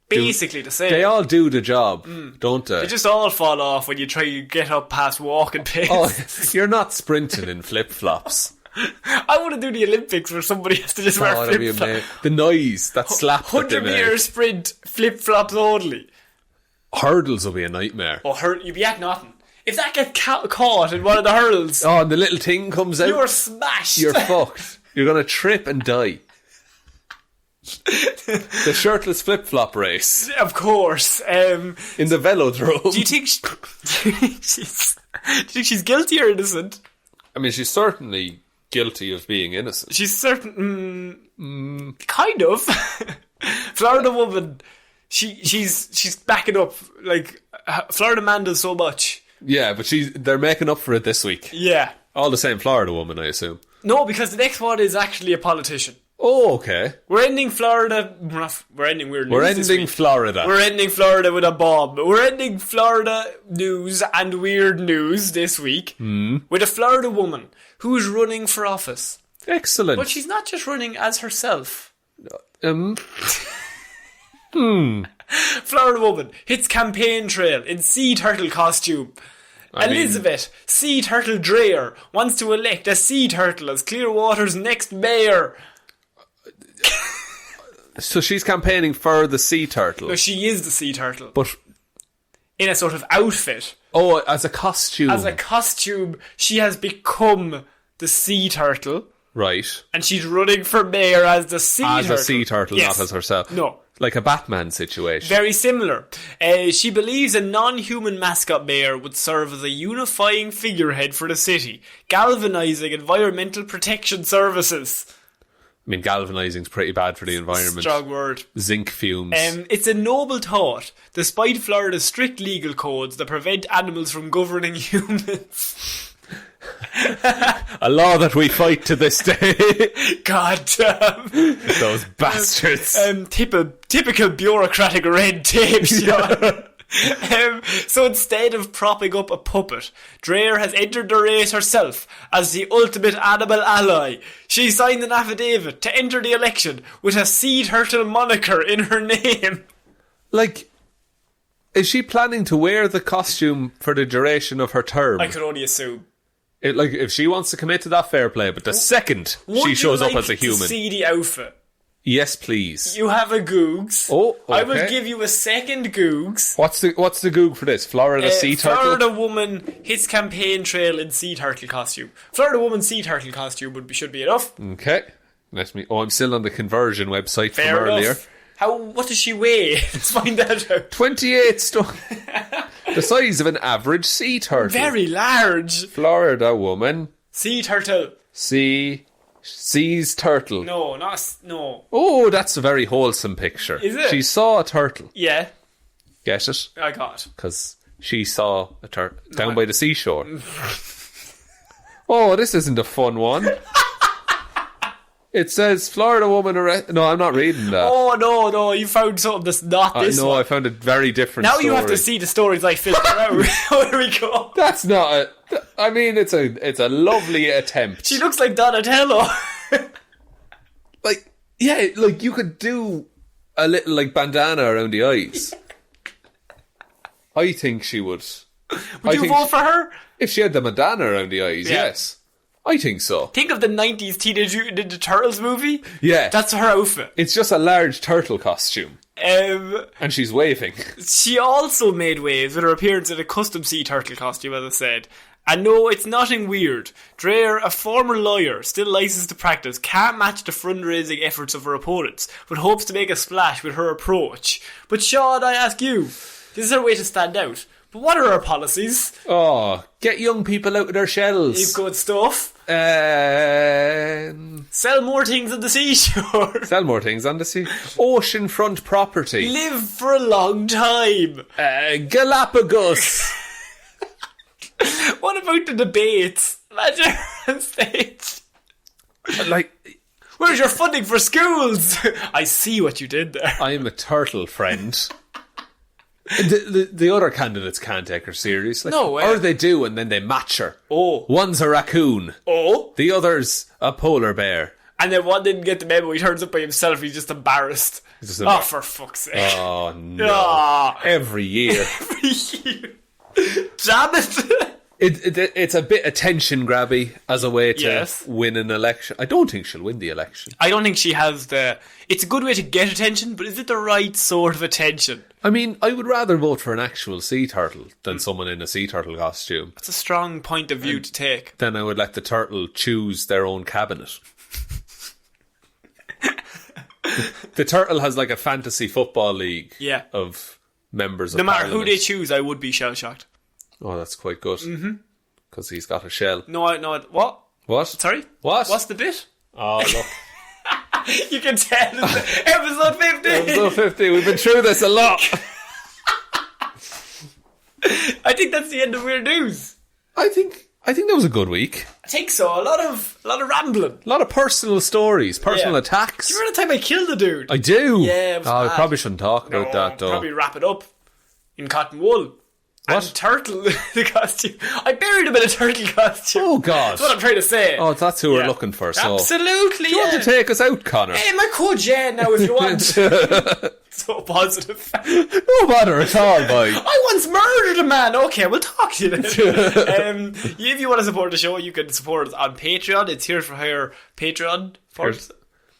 Basically the same. They all do the job, don't they? They just all fall off when you try to get up past walking pace. Oh, you're not sprinting in flip-flops. I want to do the Olympics where somebody has to just wear flip-flops. The noise, that slap 100 metre sprint, flip-flops only. Hurdles will be a nightmare. You'd be at nothing. If that gets caught in one of the hurdles... Oh, and the little thing comes out... You're smashed. You're fucked. You're going to trip and die. The shirtless flip-flop race. Of course. In the velodrome. Do you think she's guilty or innocent? I mean, she's certainly guilty of being innocent. She's certain... kind of. Florida woman, she's backing up. Like, Florida man does so much. Yeah, but they're making up for it this week. Yeah. All the same Florida woman, I assume. No, because the next one is actually a politician. Oh, okay. We're ending Florida. We're ending weird news. We're ending Florida. We're ending Florida with a bomb. We're ending Florida news and weird news this week with a Florida woman who's running for office. Excellent. But she's not just running as herself. Florida woman hits campaign trail in sea turtle costume. Elizabeth, sea turtle Dreyer, wants to elect a sea turtle as Clearwater's next mayor. So she's campaigning for the sea turtle. No, she is the sea turtle. But in a sort of outfit. Oh, as a costume. As a costume, she has become the sea turtle. Right. And she's running for mayor as the sea turtle. As a sea turtle, yes. Not as herself. No. Like a Batman situation. Very similar. She believes a non-human mascot mayor would serve as a unifying figurehead for the city, galvanising environmental protection services. I mean, galvanising's pretty bad for the environment. Strong word. Zinc fumes. It's a noble thought, despite Florida's strict legal codes that prevent animals from governing humans. A law that we fight to this day. God damn. Those bastards. Typical bureaucratic red tape, Sean. So instead of propping up a puppet, Dreyer has entered the race herself as the ultimate animal ally. She signed an affidavit to enter the election with a sea turtle moniker in her name. Like, is she planning to wear the costume for the duration of her term? I could only assume. If she wants to commit to that, fair play. But the second she shows up as a human, see the outfit. Yes, please. You have a Googs. Oh, okay. I will give you a second Googs. What's the Goog for this? Florida sea turtle? Florida woman hits campaign trail in sea turtle costume. Florida woman sea turtle costume should be enough. Okay. I'm still on the conversion website Fair from earlier. enough. What does she weigh? Let's find that out. 28 stone. The size of an average sea turtle. Very large. Florida woman. Sea turtle. Sees turtle. No. Oh, that's a very wholesome picture. Is it? She saw a turtle. Yeah. Get it? I got it. Because she saw a turtle down by the seashore. Oh, this isn't a fun one. It says Florida woman arrested. No, I'm not reading that. Oh, no, you found something that's not this one. I found a very different now story. You have to see the stories I filter out. Where we go. That's not I mean, it's a lovely attempt. She looks like Donatello. You could do a little, bandana around the eyes. I think she would. Would you vote for her? If she had the bandana around the eyes, yes. I think so. Think of the 90s Teenage Mutant Ninja Turtles movie. Yeah. That's her outfit. It's just a large turtle costume. And she's waving. She also made waves with her appearance in a custom sea turtle costume, as I said. And no, it's nothing weird. Dreyer, a former lawyer, still licensed to practice, can't match the fundraising efforts of her opponents, but hopes to make a splash with her approach. But Sean, I ask you, this is her way to stand out. But what are her policies? Oh, get young people out of their shells. Good stuff. Sell more things on the seashore. Sell more things on the sea. Oceanfront property. Live for a long time. Galapagos. What about the debates? Imagine her on stage. Where's your funding for schools? I see what you did there. I'm a turtle, friend. The other candidates can't take her seriously. No way. Or they do, and then they match her. Oh. One's a raccoon. Oh. The other's a polar bear. And then one didn't get the memo. He turns up by himself. He's just embarrassed. For fuck's sake. Oh, no. Every year. Damn it. It's a bit attention grabby as a way to Yes. win an election. I don't think she'll win the election. I don't think she has it's a good way to get attention, but is it the right sort of attention? I mean, I would rather vote for an actual sea turtle than someone in a sea turtle costume. That's a strong point of view to take. Then I would let the turtle choose their own cabinet. The turtle has a fantasy football league of members of No matter Parliament. who they choose, I would be shell-shocked. Oh, that's quite good. Because he's got a shell. No, what? What? Sorry? What? What's the bit? Oh, look. You can tell it's episode 50. Episode 50. We've been through this a lot. I think that's the end of Weird News. I think that was a good week. I think so. A lot of rambling. A lot of personal stories, personal attacks. Do you remember the time I killed a dude? I do. Yeah, it was I bad. probably shouldn't talk about that, though. Probably wrap it up in cotton wool. What? And turtle the costume. I buried him in a turtle costume. Oh, God. That's what I'm trying to say. Oh, that's who we're looking for. So. Absolutely. Do you want to take us out, Connor? Hey, my code now if you want. So positive. No bother at all, boy. I once murdered a man. Okay, we'll talk to you then. If you want to support the show, you can support us on Patreon. It's Here's for Hire Patreon.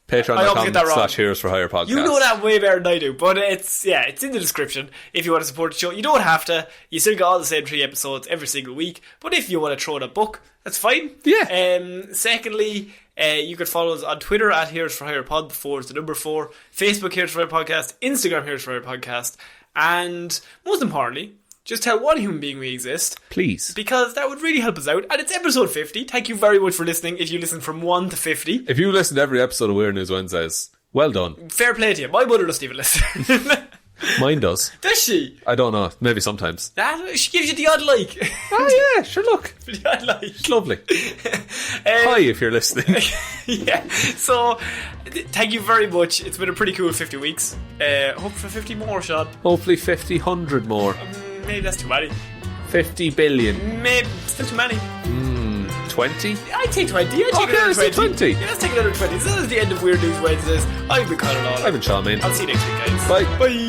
Patreon.com/Heroes for Hire podcast. You know that way better than I do, but it's in the description if you want to support the show. You don't have to. You still get all the same 3 episodes every single week, but if you want to throw in a book, that's fine. Yeah. Secondly, you can follow us on Twitter at Heroes for Hire Pod, 4 is the number 4, Facebook Heroes for Hire Podcast, Instagram Heroes for Hire Podcast, and most importantly, just tell one human being we exist. Please. Because that would really help us out. And it's episode 50. Thank you very much for listening if you listen from 1 to 50. If you listen to every episode of Weird News Wednesdays, well done. Fair play to you. My mother doesn't even listen. Mine does. Does she? I don't know. Maybe sometimes. She gives you the odd like. Oh yeah, sure, look. The odd like. It's lovely. Hi, if you're listening. Yeah. So, thank you very much. It's been a pretty cool 50 weeks. Hope for 50 more, Sean. Hopefully 50, 100 more. Maybe that's too many. 50 billion. Maybe still too many. 20? I'd take 20. I'd take another 20. 20. Yeah, let's take another 20. This is the end of Weird News Wednesdays. I've been Conor Lawler. I've been Sean Main. I'll see you next week, guys. Bye. Bye.